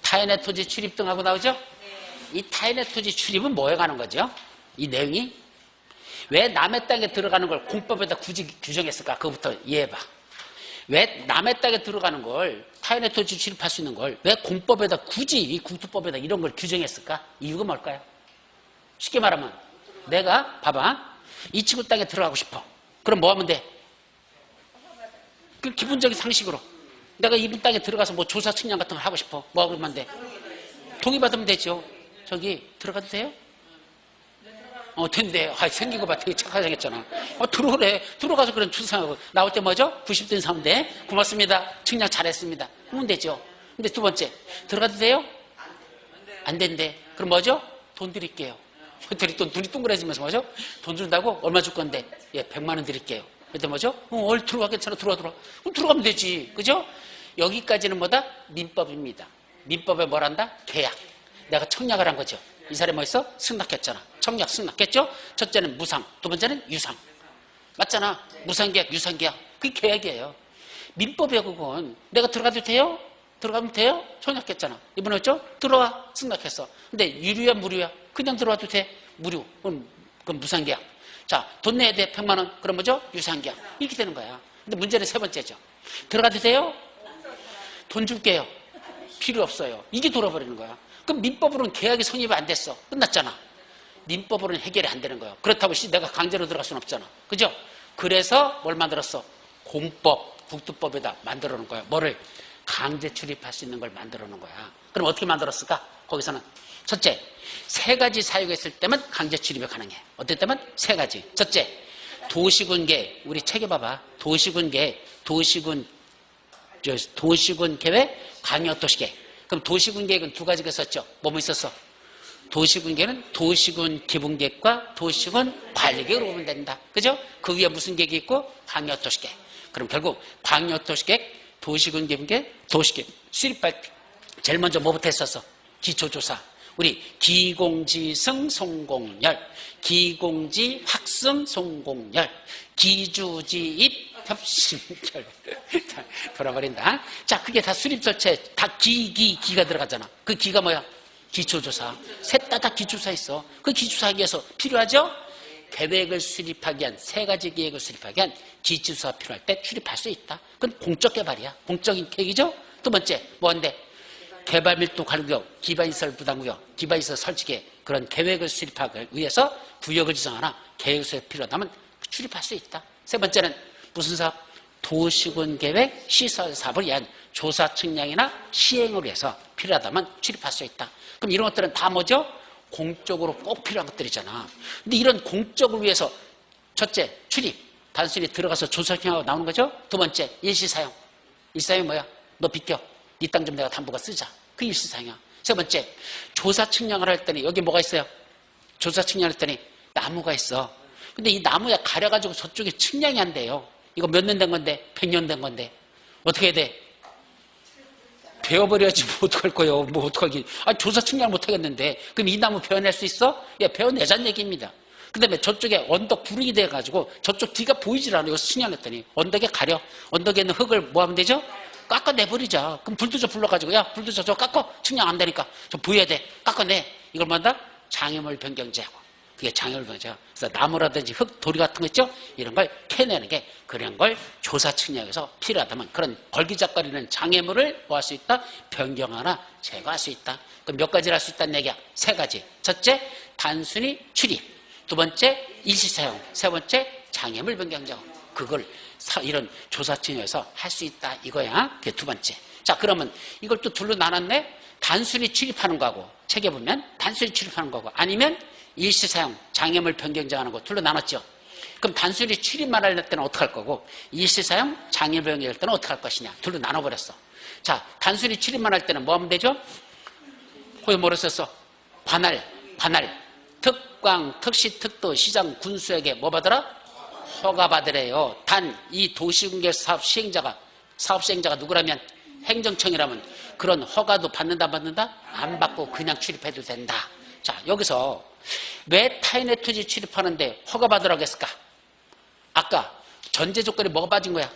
타인의 토지 출입 등하고 나오죠? 이 타인의 토지 출입은 뭐에 관한 거죠? 이 내용이 왜 남의 땅에 들어가는 걸 공법에다 굳이 규정했을까? 그거부터 이해해봐. 왜 남의 땅에 들어가는 걸, 타인의 토지 출입할 수 있는 걸 왜 공법에다 굳이 이 국토법에다 이런 걸 규정했을까? 이유가 뭘까요? 쉽게 말하면 내가 봐봐. 이 친구 땅에 들어가고 싶어. 그럼 뭐 하면 돼? 그 기본적인 상식으로 내가 이분 땅에 들어가서 뭐 조사 측량 같은 걸 하고 싶어. 뭐 하면 돼? 동의받으면 되죠. 저기 들어가도 돼요? 된대. 생긴 거 봐. 되게 착하게 생겼잖아. 들어오래. 들어가서 그런 추상하고. 나올 때 뭐죠? 90등 3대. 고맙습니다. 측량 잘했습니다. 하면 되죠. 근데 두 번째. 들어가도 돼요? 안 된대. 그럼 뭐죠? 돈 드릴게요. 눈이 동그래지면서 뭐죠? 돈 준다고? 얼마 줄 건데? 예, 100만 원 드릴게요. 그때 뭐죠? 들어와. 괜찮아. 들어와. 그럼 들어가면 되지. 그죠? 여기까지는 뭐다? 민법입니다. 민법에 뭘 한다? 계약. 내가 청약을 한 거죠. 이 사람이 뭐 있어? 승낙했잖아. 청약 승낙했죠? 첫째는 무상, 두 번째는 유상. 맞잖아. 무상계약, 유상계약. 그게 계약이에요. 민법이야 그건. 내가 들어가도 돼요? 들어가면 돼요? 청약했잖아. 이번에 어쩌? 들어와. 승낙했어. 근데 유료야 무료야? 그냥 들어와도 돼. 무료. 그럼 무상계약. 자, 돈 내야 돼. 100만 원. 그럼 뭐죠? 유상계약. 이렇게 되는 거야. 근데 문제는 세 번째죠. 들어가도 돼요? 돈 줄게요. 필요 없어요. 이게 돌아버리는 거야. 그럼 민법으로는 계약이 성립이 안 됐어. 끝났잖아. 민법으로는 해결이 안 되는 거예요. 그렇다고 내가 강제로 들어갈 수는 없잖아. 그죠? 그래서 뭘 만들었어? 공법, 국토법에다 만들어 놓은 거야. 뭐를? 강제 출입할 수 있는 걸 만들어 놓은 거야. 그럼 어떻게 만들었을까? 거기서는 첫째, 3가지 사유가 있을 때만 강제 출입이 가능해. 어떨 때만? 3가지. 첫째, 도시군계. 우리 책에 봐봐. 도시군 계획, 광역도시계획. 그럼 도시군 계획은 2가지가 있었죠. 뭐뭐 있었어? 도시군 계획은 도시군 기본계획과 도시군 관리계획으로 보면 된다. 그죠? 그 위에 무슨 계획이 있고? 광역도시계획. 그럼 결국 광역도시계획, 도시군 기본계획, 도시계획 수립할 때 제일 먼저 뭐부터 했었어? 기초조사. 우리 기공지승 송공열, 기공지 확승 송공열, 기주지입 협심결. 돌아버린다. 자, 그게 다 수립 절차에 다 기가 들어가잖아. 그 기가 뭐야? 기초조사. 셋 다 기초조사 있어. 그 기초조사하기 위해서 필요하죠? 계획을 수립하기 위한 3가지 계획을 수립하기 위한 기초조사 필요할 때 출입할 수 있다. 그건 공적 개발이야. 공적인 계획이죠? 두 번째, 뭔데? 개발 밀도 관리구역, 기반시설 부담구역, 기반시설 설치계획, 그런 계획을 수립하기 위해서 구역을 지정하나 계획을 필요하다면 출입할 수 있다. 세 번째는 무슨 사업? 도시군 계획, 시설 사업을 위한 조사 측량이나 시행을 위해서 필요하다면 출입할 수 있다. 그럼 이런 것들은 다 뭐죠? 공적으로 꼭 필요한 것들이잖아. 근데 이런 공적을 위해서 첫째, 출입. 단순히 들어가서 조사 측량하고 나오는 거죠. 두 번째, 일시사용. 일시사용이 뭐야? 너 비켜. 네 땅 좀 내가 담보가 쓰자. 그 일시사용이야. 세 번째, 조사 측량을 할 때는 여기 뭐가 있어요? 조사 측량을 할 때는 나무가 있어. 근데 이 나무에 가려가지고 저쪽에 측량이 안 돼요. 이거 몇 년 된 건데? 100년 된 건데. 어떻게 해야 돼? 베어버려야지 뭐 어떡할 거예요. 뭐 어떡하기. 조사 측량 못 하겠는데. 그럼 이 나무 베어낼 수 있어? 예, 베어내자는 얘기입니다. 그 다음에 저쪽에 언덕 구릉이 돼가지고 저쪽 뒤가 보이질 않아요. 측량했더니. 언덕에 가려. 언덕에 있는 흙을 뭐 하면 되죠? 깎아내버리자. 그럼 불도저 불러가지고 야 불도저 저 깎아. 측량 안 되니까. 저 보여야 돼. 깎아내. 이걸 뭐한다? 장애물 변경제하고. 그게 장애물 변경제야. 그래서 나무라든지 흙, 돌이 같은 거 있죠? 이런 걸 캐내는 게 그런 걸 조사 측량해서 필요하다면 그런 걸기작거리는 장애물을 뭐 할 수 있다? 변경하나 제거할 수 있다. 그럼 몇 가지를 할 수 있다는 얘기야? 3가지. 첫째, 단순히 출입. 두 번째, 일시사용. 세 번째, 장애물 변경제하고. 그걸 이런 조사청에서 할 수 있다 이거야. 그게 두 번째. 자, 그러면 이걸 또 둘로 나눴네. 단순히 출입하는 거하고 책에 보면 단순히 출입하는 거고 아니면 일시사용 장애물 변경정하는 거 둘로 나눴죠. 그럼 단순히 출입만 할 때는 어떻게 할 거고 일시사용 장애물 변경할 때는 어떻게 할 것이냐 둘로 나눠버렸어. 자, 단순히 출입만 할 때는 뭐 하면 되죠? 거기 뭐로 썼어? 관할, 특광, 특시, 특도, 시장, 군수에게 뭐 받으라? 허가받으래요. 단 이 도시공개 사업 시행자가 누구라면 행정청이라면 그런 허가도 받는다 안 받는다? 안 받고 그냥 출입해도 된다. 자, 여기서 왜 타인의 토지 출입하는데 허가받으라고 했을까? 아까 전제 조건이 뭐가 빠진 거야?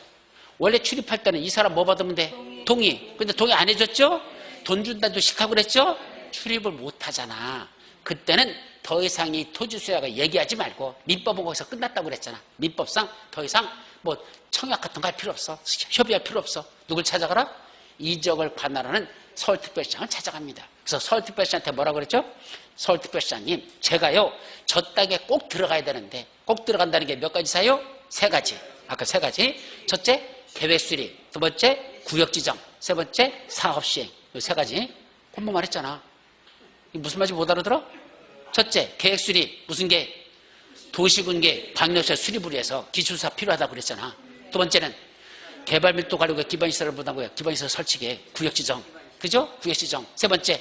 원래 출입할 때는 이 사람 뭐 받으면 돼? 동의. 근데 동의 안 해줬죠? 돈 준다도 싫다고 그랬죠? 출입을 못 하잖아. 그때는 더 이상 이 토지 수요가 얘기하지 말고 민법은 거기서 끝났다고 그랬잖아. 민법상 더 이상 뭐 청약 같은 거 할 필요 없어. 협의할 필요 없어. 누굴 찾아가라? 이 지역을 관할하는 서울특별시장을 찾아갑니다. 그래서 서울특별시장한테 뭐라고 그랬죠? 서울특별시장님, 제가요 저 땅에 꼭 들어가야 되는데 꼭 들어간다는 게 몇 가지 사요? 세 가지. 아까 세 가지. 첫째, 계획 수립. 두 번째, 구역 지정. 세 번째, 사업 시행. 이 세 가지. 한번 말했잖아. 무슨 말인지 못 알아들어? 첫째, 계획 수립. 무슨 계획? 도시군계 방역시설 수립을 위해서 기술사 필요하다고 그랬잖아. 두 번째는 개발 밀도 관리구역 기반시설을 보다고요. 기반시설 설치계 구역 지정. 그죠? 구역 지정. 세 번째,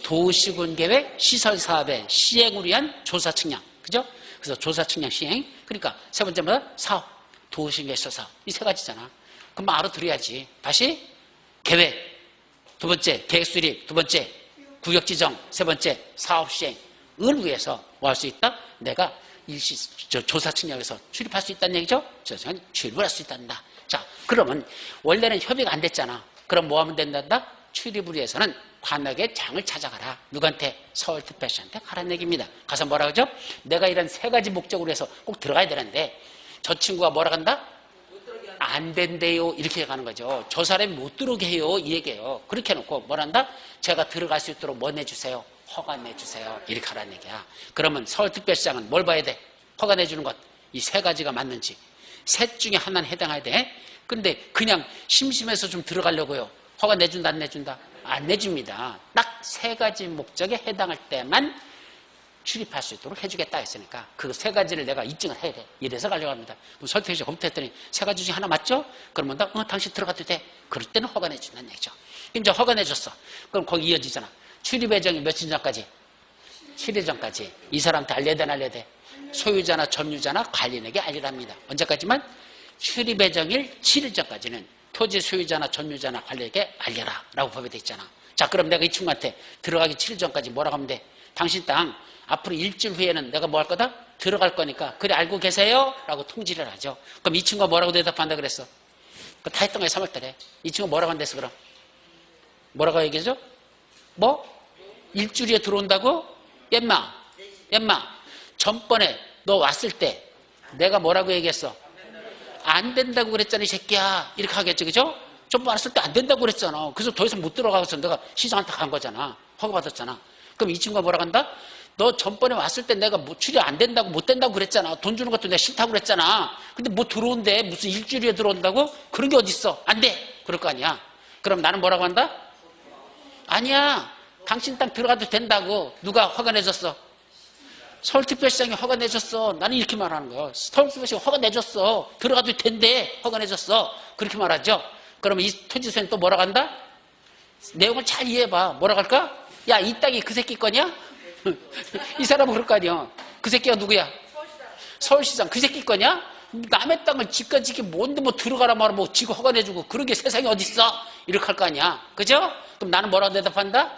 도시군계획 시설사업의 시행을 위한 조사 측량. 그죠? 그래서 조사 측량 시행. 그러니까 세 번째 뭐야? 사업. 도시군계 시설사업. 이 세 가지잖아. 그럼 알아들어야지. 다시 계획. 두 번째, 계획 수립. 두 번째, 구역 지정. 세 번째, 사업 시행을 위해서 뭐 할 수 있다? 내가 조사 측량에서 출입할 수 있다는 얘기죠? 저는 출입을 할 수 있단다. 자, 그러면 원래는 협의가 안 됐잖아. 그럼 뭐 하면 된단다? 출입을 위해서는 관악의 장을 찾아가라. 누구한테? 서울특별시한테 가라는 얘기입니다. 가서 뭐라 그러죠? 내가 이런 세 가지 목적으로 해서 꼭 들어가야 되는데 저 친구가 뭐라 한다? 안 된대요. 이렇게 가는 거죠. 저 사람이 못 들어오게 해요. 이 얘기예요. 그렇게 해놓고 뭘 한다? 제가 들어갈 수 있도록 뭐 내주세요? 허가 내주세요. 이렇게 하라는 얘기야. 그러면 서울특별시장은 뭘 봐야 돼? 허가 내주는 것. 이 세 가지가 맞는지. 셋 중에 하나는 해당해야 돼. 근데 그냥 심심해서 좀 들어가려고요. 허가 내준다 안 내준다? 안 내줍니다. 딱 세 가지 목적에 해당할 때만 출입할 수 있도록 해주겠다 했으니까 그 세 가지를 내가 입증을 해야 돼. 이래서 가려고 합니다. 서울특별시가 검토했더니 세 가지 중에 하나 맞죠? 그러면 당신 들어가도 돼. 그럴 때는 허가 내준다는 얘기죠. 이제 허가 내줬어. 그럼 거기 이어지잖아. 출입 예정이 며칠 전까지? 7일 전까지. 이 사람한테 알려야 되나 알려야 돼? 소유자나 점유자나 관리인에게 알리랍니다. 언제까지만? 출입 예정일 7일 전까지는 토지 소유자나 점유자나 관리인에게 알려라 라고 법에 돼 있잖아. 자, 그럼 내가 이 친구한테 들어가기 7일 전까지 뭐라고 하면 돼? 당신 땅 앞으로 일주일 후에는 내가 뭐 할 거다? 들어갈 거니까 그래 알고 계세요? 라고 통지를 하죠. 그럼 이 친구가 뭐라고 대답한다 그랬어? 다 했던 거야 3월달에. 이 친구가 뭐라고 한댔어 그럼? 뭐라고 얘기하죠? 뭐? 일주일에 들어온다고? 엠마 전번에 너 왔을 때 내가 뭐라고 얘기했어? 안 된다고 그랬잖아 이 새끼야. 이렇게 하겠죠. 그죠? 전번에 왔을 때 안 된다고 그랬잖아. 그래서 더 이상 못 들어가서 내가 시장한테 간 거잖아. 허가받았잖아. 그럼 이 친구가 뭐라고 한다? 너 전번에 왔을 때 내가 뭐 출입 안 된다고 못 된다고 그랬잖아. 돈 주는 것도 내가 싫다고 그랬잖아. 근데 뭐 들어온대. 무슨 일주일에 들어온다고? 그런 게 어딨어. 안 돼. 그럴 거 아니야. 그럼 나는 뭐라고 한다? 아니야. 당신 땅 들어가도 된다고. 누가 허가 내줬어? 서울특별시장이 허가 내줬어. 나는 이렇게 말하는 거예요. 서울특별시장이 허가 내줬어. 들어가도 된대. 허가 내줬어. 그렇게 말하죠. 그러면 이 토지소유는 또 뭐라고 한다? 내용을 잘 이해해봐. 뭐라고 할까? 야, 이 땅이 그 새끼 거냐? 이 사람은 그럴 거 아니야. 그 새끼가 누구야? 서울시장. 그 새끼 거냐? 남의 땅을 지가 지게 뭔데 뭐 들어가라 말아 뭐 지가 허가 내주고 그런 게 세상에 어딨어? 이렇게 할 거 아니야. 그죠? 그럼 나는 뭐라고 대답한다?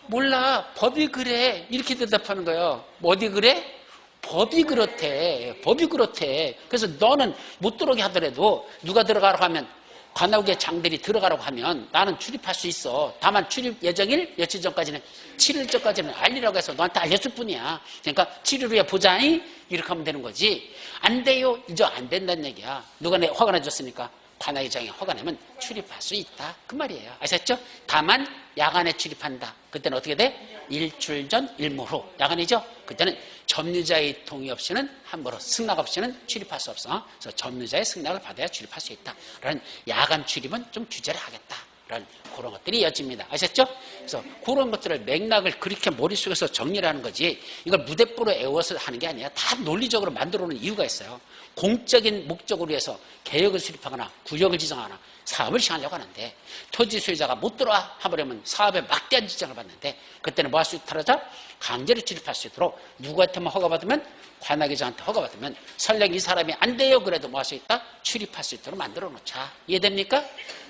몰라. 법이 그래. 이렇게 대답하는 거예요. 어디 그래? 법이 그렇대. 법이 그렇대. 그래서 너는 못 들어오게 하더라도 누가 들어가라고 하면 관악의 장들이 들어가라고 하면 나는 출입할 수 있어. 다만 출입 예정일 며칠 전까지는 7일 전까지는 알리라고 해서 너한테 알렸을 뿐이야. 그러니까 7일 후에 보자니 이렇게 하면 되는 거지. 안 돼요. 이제 안 된다는 얘기야. 누가 허가 내줬으니까 관악의 장이 허가 내면 출입할 수 있다. 그 말이에요. 아셨죠? 다만 야간에 출입한다. 그때는 어떻게 돼? 일출 전 일몰 후. 야간이죠? 그때는 점유자의 동의 없이는 함부로 승낙 없이는 출입할 수 없어. 그래서 점유자의 승낙을 받아야 출입할 수 있다. 라는 야간 출입은 좀 규제를 하겠다. 라는 그런 것들이 이어집니다. 아셨죠? 그래서 그런 것들을 맥락을 그렇게 머릿속에서 정리를 하는 거지 이걸 무대뽀로 애워서 하는 게 아니라 다 논리적으로 만들어 놓은 이유가 있어요. 공적인 목적으로 해서 개혁을 수립하거나 구역을 지정하거나 사업을 시행하려고 하는데 토지 소유자가 못 들어와 하버리면 사업에 막대한 지장을 받는데 그때는 뭐 할 수 있다라자 강제로 출입할 수 있도록 누구한테만 허가받으면 관할계장한테 허가받으면 설령 이 사람이 안 돼요 그래도 뭐 할 수 있다? 출입할 수 있도록 만들어 놓자. 이해됩니까?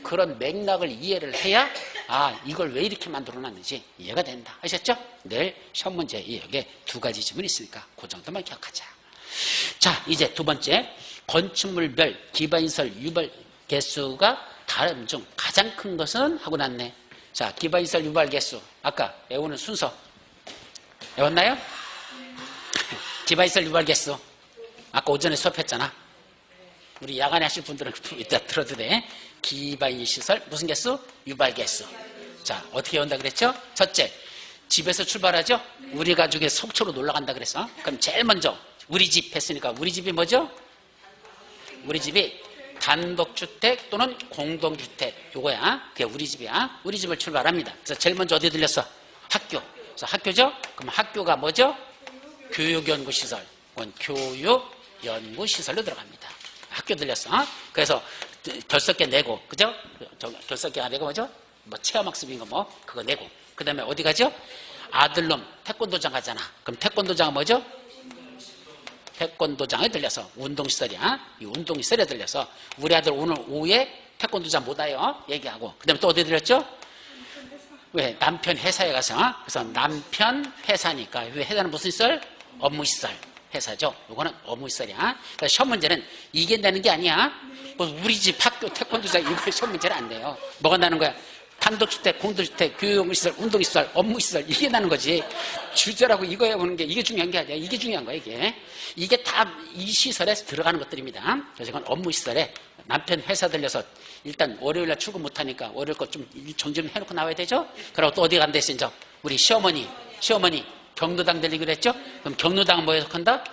그런 맥락을 이해를 해야 이걸 왜 이렇게 만들어 놨는지 이해가 된다. 아셨죠? 늘 시험 문제 여기에 두 가지 지문이 있으니까 그 정도만 기억하자. 자, 이제 두 번째 건축물별 기반시설 유발 개수가 다름 중 가장 큰 것은 하고 났네. 자, 기반시설 유발 개수 아까 외우는 순서 외웠나요? 기반시설 유발 개수 아까 오전에 수업했잖아. 우리 야간에 하실 분들은 이따 들어도 돼. 기반시설 무슨 개수? 유발 개수. 자, 어떻게 외운다 그랬죠? 첫째, 집에서 출발하죠? 우리 가족의 속초로 놀러 간다 그랬어. 그럼 제일 먼저 우리 집 했으니까 우리 집이 뭐죠? 우리 집이 단독주택 또는 공동주택 요거야. 그게 우리 집이야. 우리 집을 출발합니다. 그래서 제일 먼저 어디 들렸어? 학교. 그래서 학교죠? 그럼 학교가 뭐죠? 교육연구시설. 그건 교육연구시설로 들어갑니다. 학교 들렸어. 그래서 결석계 내고, 그죠? 결석계가 내고 뭐죠? 뭐 체험학습인 거 뭐 그거 내고. 그 다음에 어디 가죠? 아들놈 태권도장 가잖아. 그럼 태권도장은 뭐죠? 태권도장에 들려서 운동시설이야. 이 운동시설에 들려서 우리 아들 오늘 오후에 태권도장 못 와요. 얘기하고. 그 다음에 또 어디 들렸죠? 왜? 남편 회사에 가서. 그래서 남편 회사니까. 왜 회사는 무슨 시설? 업무시설. 회사죠. 이거는 업무시설이야. 그래서 시험 문제는 이게 내는 게 아니야. 뭐 우리 집 학교 태권도장 이거 시험 문제는 안 돼요. 뭐가 나는 거야? 단독주택, 공동주택, 교육시설, 운동시설, 업무시설 이게 나는 거지. 주제라고 이거 해보는 게 이게 중요한 게 아니야. 이게 중요한 거야 이게. 이게 다 이 시설에 들어가는 것들입니다. 그래서 이건 업무시설에 남편 회사 들려서 일단 월요일날 출근 못하니까 월요일 거 좀 정지 좀 해놓고 나와야 되죠. 그리고 또 어디 간다 했어 이제 우리 시어머니 경로당 들리기로 했죠. 그럼 경로당은 뭐에 속한다?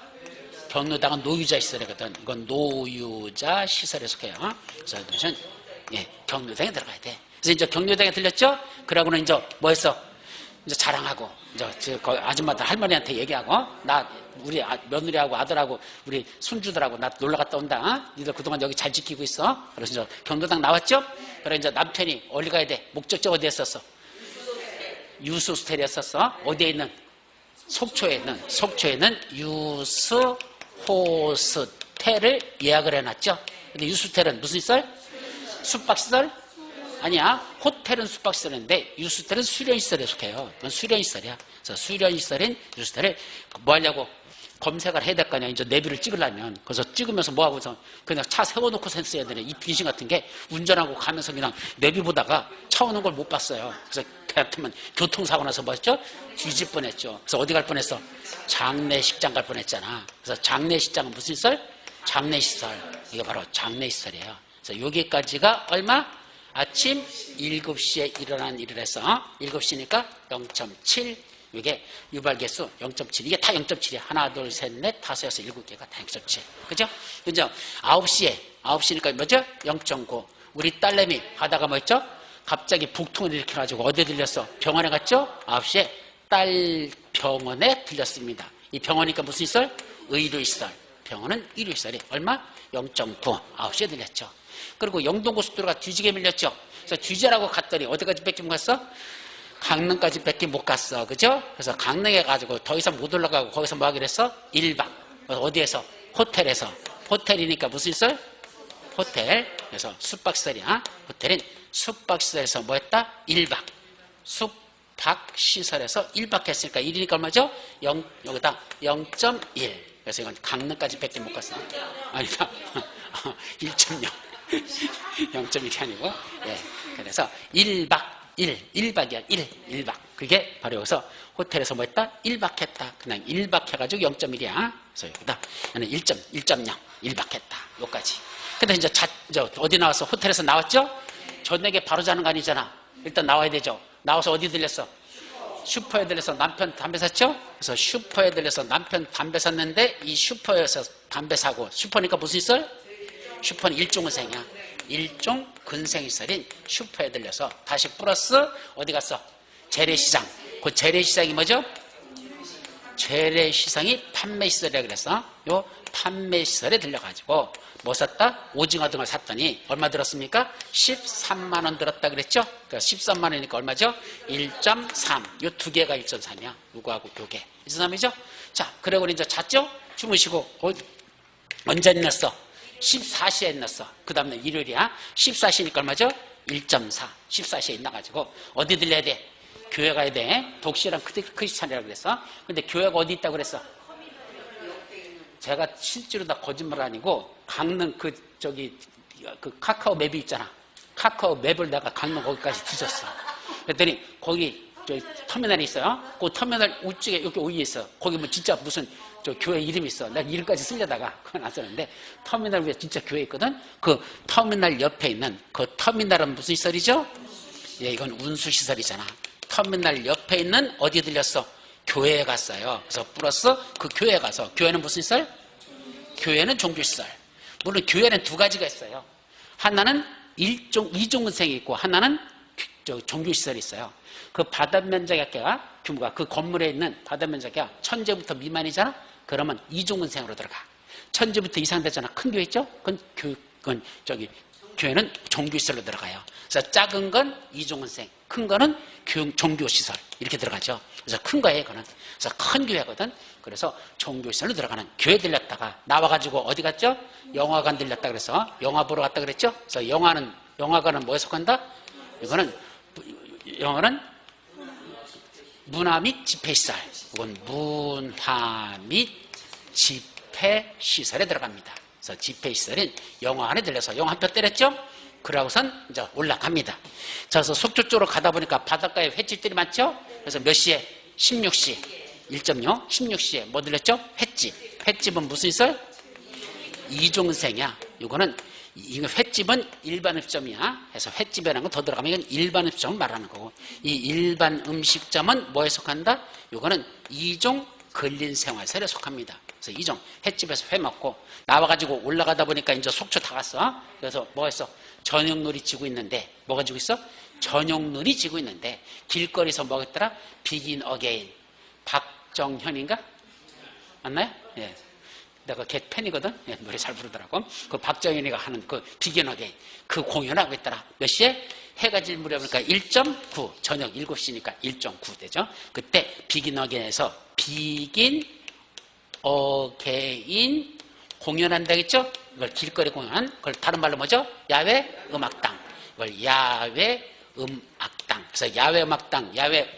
경로당은 노유자 시설이거든. 이건 노유자 시설에 속해요. 그래서 이것은 경로당에 들어가야 돼. 그래서 이제 경로당에 들렸죠? 그러고는 이제 뭐 했어? 이제 자랑하고, 이제 아줌마들 할머니한테 얘기하고, 우리 며느리하고 아들하고 우리 손주들하고 나 놀러 갔다 온다. 니들 그동안 여기 잘 지키고 있어. 그래서 이제 경로당 나왔죠? 그래 이제 남편이 어디 가야 돼? 목적지 어디에 썼어? 유수호스텔이었었어. 어디에 있는? 속초에 있는 유수호스텔을 예약을 해놨죠. 근데 유수호스텔은 무슨 시설? 숙박시설? 아니야. 호텔은 숙박시설인데 유수호텔은 수련시설에 속해요. 그건 수련시설이야. 그래서 수련시설인 유수호텔을 뭐 하려고? 검색을 해야 될 거 아니야. 이제 내비를 찍으려면. 그래서 찍으면서 뭐 하고서 그냥 차 세워놓고 써야 되네. 이 귀신 같은 게 운전하고 가면서 그냥 내비 보다가 차 오는 걸 못 봤어요. 그래서 걔한테만 교통사고 나서 뭐 했죠? 뒤집 뻔했죠. 그래서 어디 갈 뻔했어? 장례식장 갈 뻔했잖아. 그래서 장례식장은 무슨 시설? 장례시설. 이게 바로 장례시설이에요. 그래서 여기까지가 얼마? 아침 7시에 일어난 일을 해서 7시니까 0.7 이게 유발개수 0.7 이게 다 0.7이야. 하나 둘 셋 넷 다섯 여섯 일곱 개가 다 0.7 그죠? 그죠? 9시니까 뭐죠? 0.9 우리 딸내미 가다가 뭐 했죠? 갑자기 북통을 일으켜가지고 어디에 들렸어? 병원에 갔죠? 9시에 딸 병원에 들렸습니다. 이 병원이니까 무슨 시설? 의료시설. 병원은 의료시설이 얼마? 0.9 9시에 들렸죠. 그리고 영동고속도로가 뒤지게 밀렸죠. 그래서 뒤지라고 갔더니 어디까지 뺏기 못 갔어? 강릉까지 뺏기 못 갔어. 그죠? 그래서 강릉에 가지고 더 이상 못 올라가고 거기서 뭐 하기로 했어? 1박. 어디에서? 호텔에서. 호텔이니까 무슨 시설? 호텔. 그래서 숙박시설이야. 호텔은 숙박시설에서 뭐 했다? 1박. 숙박시설에서 1박 했으니까 1이니까 얼마죠? 여기다 0.1. 그래서 이건 강릉까지 뺏기 못 갔어. 아니다. 1.0. 0.1이 아니고. 예. 그래서 1박이야. 1박. 그게 바로 여기서 호텔에서 뭐 했다? 1박 했다. 그냥 1박 해가지고 0.1이야. 그래서 여기다 1.0. 1박 했다. 요까지. 근데 이제 어디 나와서 호텔에서 나왔죠? 저녁에 바로 자는 거 아니잖아. 일단 나와야 되죠. 나와서 어디 들렸어? 슈퍼에 들려서 남편 담배 샀죠? 그래서 슈퍼에 들려서 남편 담배 샀는데 이 슈퍼에서 담배 사고 슈퍼니까 무슨 시설? 슈퍼는 일종근생이야. 일종근생시설인 슈퍼에 들려서 다시 플러스 어디 갔어? 재래시장. 그 재래시장이 뭐죠? 재래시장이 판매시설이라 그래서 요 판매시설에 들려가지고 뭐 샀다? 오징어 등을 샀더니 얼마 들었습니까? 13만 원 들었다 그랬죠? 그러니까 13만 원이니까 얼마죠? 1.3. 요 두 개가 1.3이야. 요거하고 요게 1.3이죠? 자, 그러고 이제 잤죠? 주무시고 언제 났어? 14시에 났어. 그 다음에 일요일이야. 14시니까 얼마죠? 1.4. 14시에 나가지고 어디 들려야 돼? 교회 가야 돼. 독실한 크리스찬이라고 그랬어. 근데 교회가 어디 있다고 그랬어? 제가 실제로 다 거짓말 아니고 강릉 그 카카오 맵이 있잖아. 카카오 맵을 내가 강릉 거기까지 뒤졌어. 그랬더니 거기 터미널이 있어요. 그 터미널 우측에 여기 위에 있어. 거기 뭐 진짜 무슨 교회 이름이 있어. 내가 이름까지 쓰려다가 그건 안 썼는데 터미널 위에 진짜 교회 있거든. 그 터미널 옆에 있는 그 터미널은 무슨 시설이죠? 예, 이건 운수시설이잖아. 터미널 옆에 있는 어디에 들렸어? 교회에 갔어요. 그래서 플러스 그 교회에 가서 교회는 무슨 시설? 교회는 종교시설. 물론 교회는 두 가지가 있어요. 하나는 이종근생이 있고 하나는 종교시설이 있어요. 그 바닷면적학계가 규모가 그 건물에 있는 바닷면적학계가 1000제부터 미만이잖아. 그러면 이종근생으로 들어가. 1000제부터 이상 되잖아. 큰 교회 있죠? 그건 교회는 종교시설로 들어가요. 그래서 작은 건 이종근생, 큰 거는 종교시설 이렇게 들어가죠. 그래서 큰 거예요, 그거는. 그래서 큰 교회거든. 그래서 종교시설로 들어가는 교회 들렸다가 나와가지고 어디 갔죠? 영화관 들렸다 그래서 영화 보러 갔다 그랬죠. 그래서 영화관은 뭐에 속한다? 영화는 문화 및 집회시설. 이건 문화 및 집회시설에 들어갑니다. 그래서 집회시설인 영화관에 들려서 영화 한 편 때렸죠? 그러고선 이제 올라갑니다. 자, 그래서 속초 쪽으로 가다 보니까 바닷가에 횟집들이 많죠? 그래서 몇 시에? 16시. 1.6. 16시에 뭐 들렸죠? 횟집. 횟집은 무슨 시설? 이종생이야. 이거는 횟집은 일반 음식점이야. 그래서 횟집이라는 거 더 들어가면 이건 일반 음식점 말하는 거고 이 일반 음식점은 뭐에 속한다? 이거는 이종 근린생활설에 속합니다. 그래서 이종 횟집에서 회 먹고 나와가지고 올라가다 보니까 이제 속초 다 갔어. 그래서 뭐 했어? 저녁놀이 지고 있는데 뭐가 지고 있어? 저녁놀이 지고 있는데 길거리에서 뭐겠더라? 비긴 어게인 박정현인가? 맞나요? 예. 내가 걔 팬이거든. 예, 노래 잘 부르더라고. 그 박정현이가 하는 그 비긴 어게인 그 공연하고 있더라. 몇 시에? 해가 질 무렵이니까 1.9 저녁 7시니까 1.9 되죠. 그때 비긴 어게인에서 비긴 어게인 공연한다겠죠? 이걸 길거리 공연, 그걸 다른 말로 뭐죠? 야외 음악당. 이걸 야외 음악당. 그래서 야외 음악당, 야외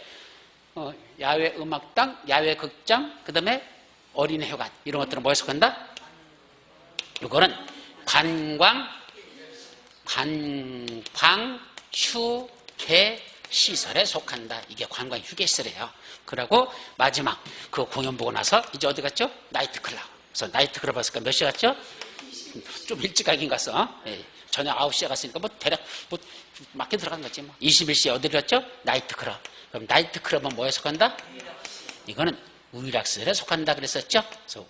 음악당, 야외 극장, 그 다음에 어린이회관 이런 것들은 뭐에 속한다? 이거는 관광 휴게 시설에 속한다. 이게 관광 휴게 시설이에요. 그리고 마지막 그 공연 보고 나서 이제 어디 갔죠? 나이트클럽. 그래서 나이트클럽 갔으니까 몇 시에 갔죠? 좀 일찍 가긴 갔어. 예. 저녁 9시에 갔으니까 뭐 대략 뭐 맞게 들어간 거지 뭐. 21시에 어디 갔죠? 나이트클럽. 그럼 나이트클럽은 뭐에 속한다? 이거는 우일학시설에 속한다 그랬었죠? 그래서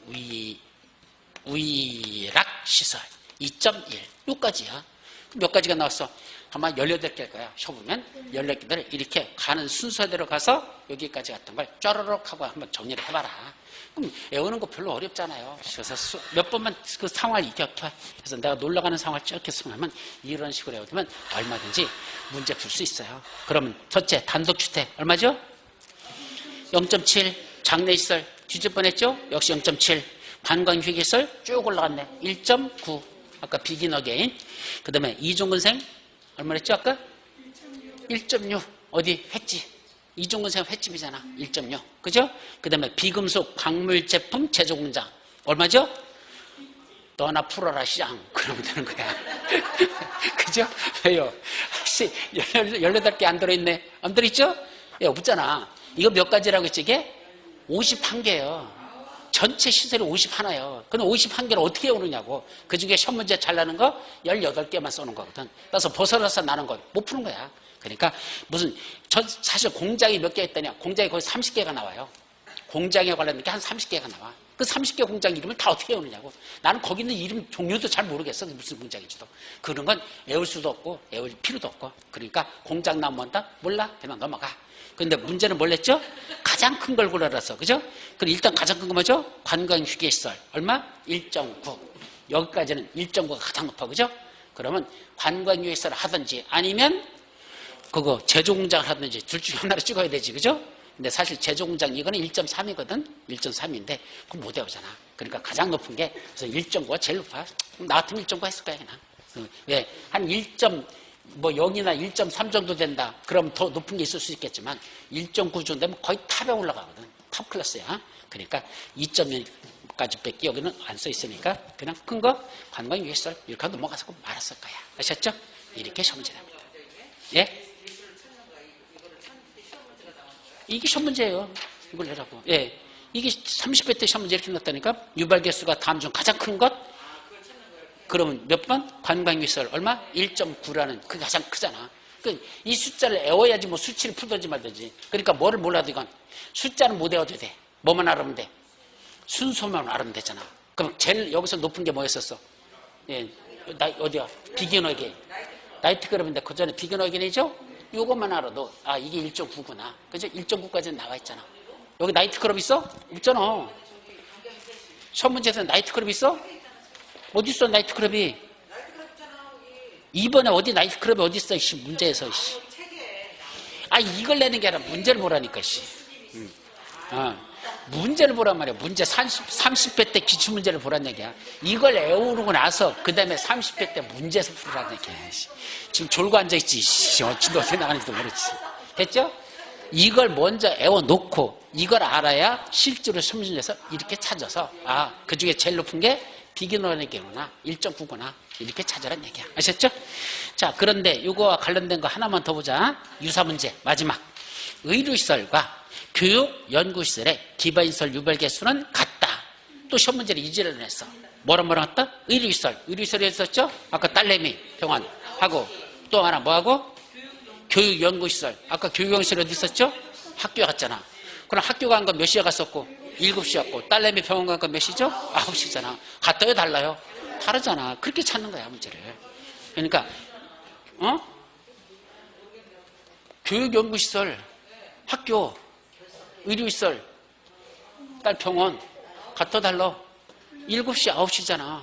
우일학시설 2.1 요까지야. 몇 가지가 나왔어? 아마 18개일 거야. 쳐보면 18개를 이렇게 가는 순서대로 가서 여기까지 갔던 걸 쪼르륵 하고 한번 정리를 해봐라. 그럼 외우는 거 별로 어렵잖아요. 그래서 몇 번만 그 상황을 기억해. 그래서 내가 놀러가는 상황을 쭉 했으면 이런 식으로 외우면 얼마든지 문제 풀 수 있어요. 그러면 첫째 단독주택 얼마죠? 0.7 장례시설 뒤질 뻔했죠? 역시 0.7 관광휴게시설 쭉 올라갔네. 1.9 아까 비긴 어게인. 그 다음에 이종근생 얼마랬죠 아까? 1.6 어디? 횟집. 이종근생 횟집이잖아. 1.6 그죠? 그 다음에 비금속 광물제품 제조공장 얼마죠? 너나 풀어라 시장. 그러면 되는 거야. 그죠? 왜요? 18개 안 들어있네. 안 들어있죠? 예, 없잖아. 이거 몇 가지라고 했지 이게? 51개예요. 전체 시설이 51예요. 그럼 51개를 어떻게 오느냐고. 그중에 시험 문제 잘 나는 거 18개만 쏘는 거거든. 그래서 벗어나서 나는 거 못 푸는 거야. 그러니까 무슨 사실 공장이 몇 개 있다냐? 공장이 거의 30개가 나와요. 공장에 관련된 게 한 30개가 나와. 그 30개 공장 이름을 다 어떻게 외우느냐고. 나는 거기 있는 이름 종류도 잘 모르겠어. 무슨 공장인지도. 그런 건 외울 수도 없고 외울 필요도 없고. 그러니까 공장 나오면 뭔다? 몰라? 그냥 넘어가. 근데 문제는 뭘 냈죠? 가장 큰 걸 골라서. 그죠? 그럼 일단 가장 큰 거 뭐죠? 관광휴게시설. 얼마? 1.9. 여기까지는 1.9가 가장 높아. 그죠? 그러면 관광휴게시설을 하든지 아니면 그거 제조공장을 하든지 둘 중에 하나를 찍어야 되지. 그죠? 근데 사실 제조공장 이거는 1.3이거든. 1.3인데 그거 못 외우잖아. 그러니까 가장 높은 게 그래서 1.9가 제일 높아. 나 같으면 1.9 했을 거야 그냥. 왜? 한 0이나 1.3 정도 된다. 그럼 더 높은 게 있을 수 있겠지만 1.9 정도 되면 거의 탑에 올라가거든. 탑 클래스야. 그러니까 2.1까지 뺏기 여기는 안 써 있으니까 그냥 큰 거 관광휴게시설 이렇게 하고 넘어가서 말았을 거야. 아셨죠? 이렇게 시험 문제 납니다. 예? 이게 시험 문제예요. 이걸 내라고. 예. 이게 30회 때 시험 문제 이렇게 났다니까? 유발 개수가 다음 중 가장 큰 것? 그러면 몇 번? 관광휴게시설 얼마? 1.9라는 그게 가장 크잖아. 이 숫자를 외워야지 뭐 수치를 풀든지 말든지. 그러니까 뭐를 몰라도 이건 숫자는 못 외워도 돼. 뭐만 알으면 돼? 순서만 알으면 되잖아. 그럼 제일 여기서 높은 게 뭐였었어? 예. 어디야? 비기너에게. 나이트클럽인데 그 전에 비기너에게이죠? 이것만 알아도 아 이게 1.9구나. 그죠? 1.9까지는 나와 있잖아. 여기 나이트클럽 있어? 없잖아. 시험 문제에서 나이트클럽 있어? 어디 있어 나이트클럽이? 이번에 어디 나이트클럽이 어디 있어? 씨, 문제에서. 씨. 아 이걸 내는 게 아니라 문제를 보라니까. 씨. 문제를 보란 말이야. 문제 30회 때 기출문제를 보란 얘기야. 이걸 외우고 나서 그 다음에 30회 때 문제에서 풀으라는 얘기야. 지금 졸고 앉아있지. 진도 어떻게 나가는지도 모르지. 됐죠? 이걸 먼저 외워놓고 이걸 알아야 실제로 시험문제에서 이렇게 찾아서 아 그중에 제일 높은 게 비기너에게구나. 1.9구나. 이렇게 찾아란 얘기야. 아셨죠? 자 그런데 이거와 관련된 거 하나만 더 보자. 유사문제 마지막. 의료시설과 교육연구시설의 기반시설 유발개수는 같다. 또 시험 문제를 이지를 냈어. 뭐라 했다? 의료시설. 의료시설이 했었죠? 아까 딸내미 병원하고 또 하나 뭐하고? 교육연구시설. 아까 교육연구시설 어디 있었죠? 학교 갔잖아. 그럼 학교 간 건 몇 시에 갔었고? 7시였고 딸내미 병원 간 건 몇 시죠? 9시잖아. 같아요 달라요? 다르잖아. 그렇게 찾는 거야 문제를. 그러니까 교육연구시설 학교 의료시설, 딸 병원, 갖다 달라. 7시, 9시잖아.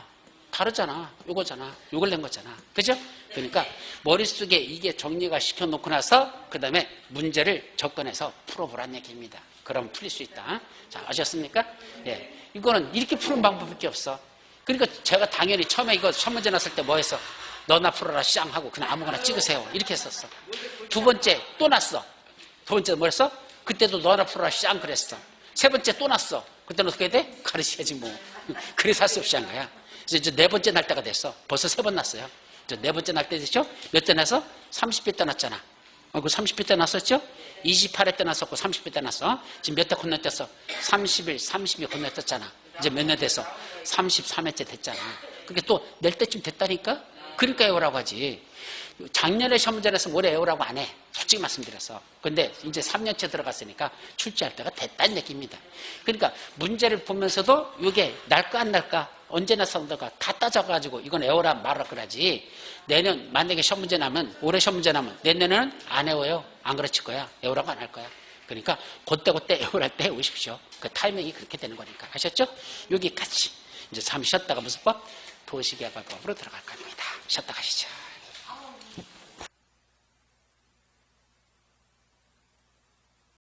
다르잖아. 요거잖아. 요걸 낸 거잖아. 그죠? 그러니까 머릿속에 이게 정리가 시켜놓고 나서 그 다음에 문제를 접근해서 풀어보란 얘기입니다. 그럼 풀릴 수 있다. 자, 아셨습니까? 예. 이거는 이렇게 푸는 방법밖에 없어. 그러니까 제가 당연히 처음에 이거 시험 문제 났을 때 뭐 했어? 너나 풀어라, 쌍 하고 그냥 아무거나 찍으세요. 이렇게 했었어. 두 번째 또 났어. 두 번째 뭐 했어? 그때도 너나 풀어라 쌍 그랬어. 세 번째 또 났어. 그때는 어떻게 해야 돼? 가르쳐야지 뭐. 그래서 할 수 없이 한 거야. 그래서 이제 네 번째 날 때가 됐어. 벌써 3번 났어요. 이제 네 번째 날 때 됐죠? 몇 대 나서? 30회 때 났잖아. 그 30회 때 났었죠? 28회 때 났었고 30회 때 났어. 지금 몇 대 건너뛰었어? 30일, 30일 건너뛰었잖아. 이제 몇 년 됐어? 33회째 됐잖아. 그게 또 낼 때쯤 됐다니까? 그러니까 외우라고 하지. 작년에 시험 문제 내서 올해 외우라고 안 해. 솔직히 말씀드렸어. 근데 이제 3년째 들어갔으니까 출제할 때가 됐다는 얘기입니다. 그러니까 문제를 보면서도 이게 날까 안 날까 언제나 선거가 다 따져가지고 이건 외워라 말라 그러지. 내년 만약에 시험 문제 나면 올해 시험 문제 나면 내년에는 안 외워요. 안 그렇칠 거야. 외우라고 안 할 거야. 그러니까 그때 외우랄 때 외우십시오. 그 타이밍이 그렇게 되는 거니까. 아셨죠? 여기까지. 이제 잠시 쉬었다가 무슨 법? 도시개발법으로 들어갈 겁니다. 쉬었다 가시죠.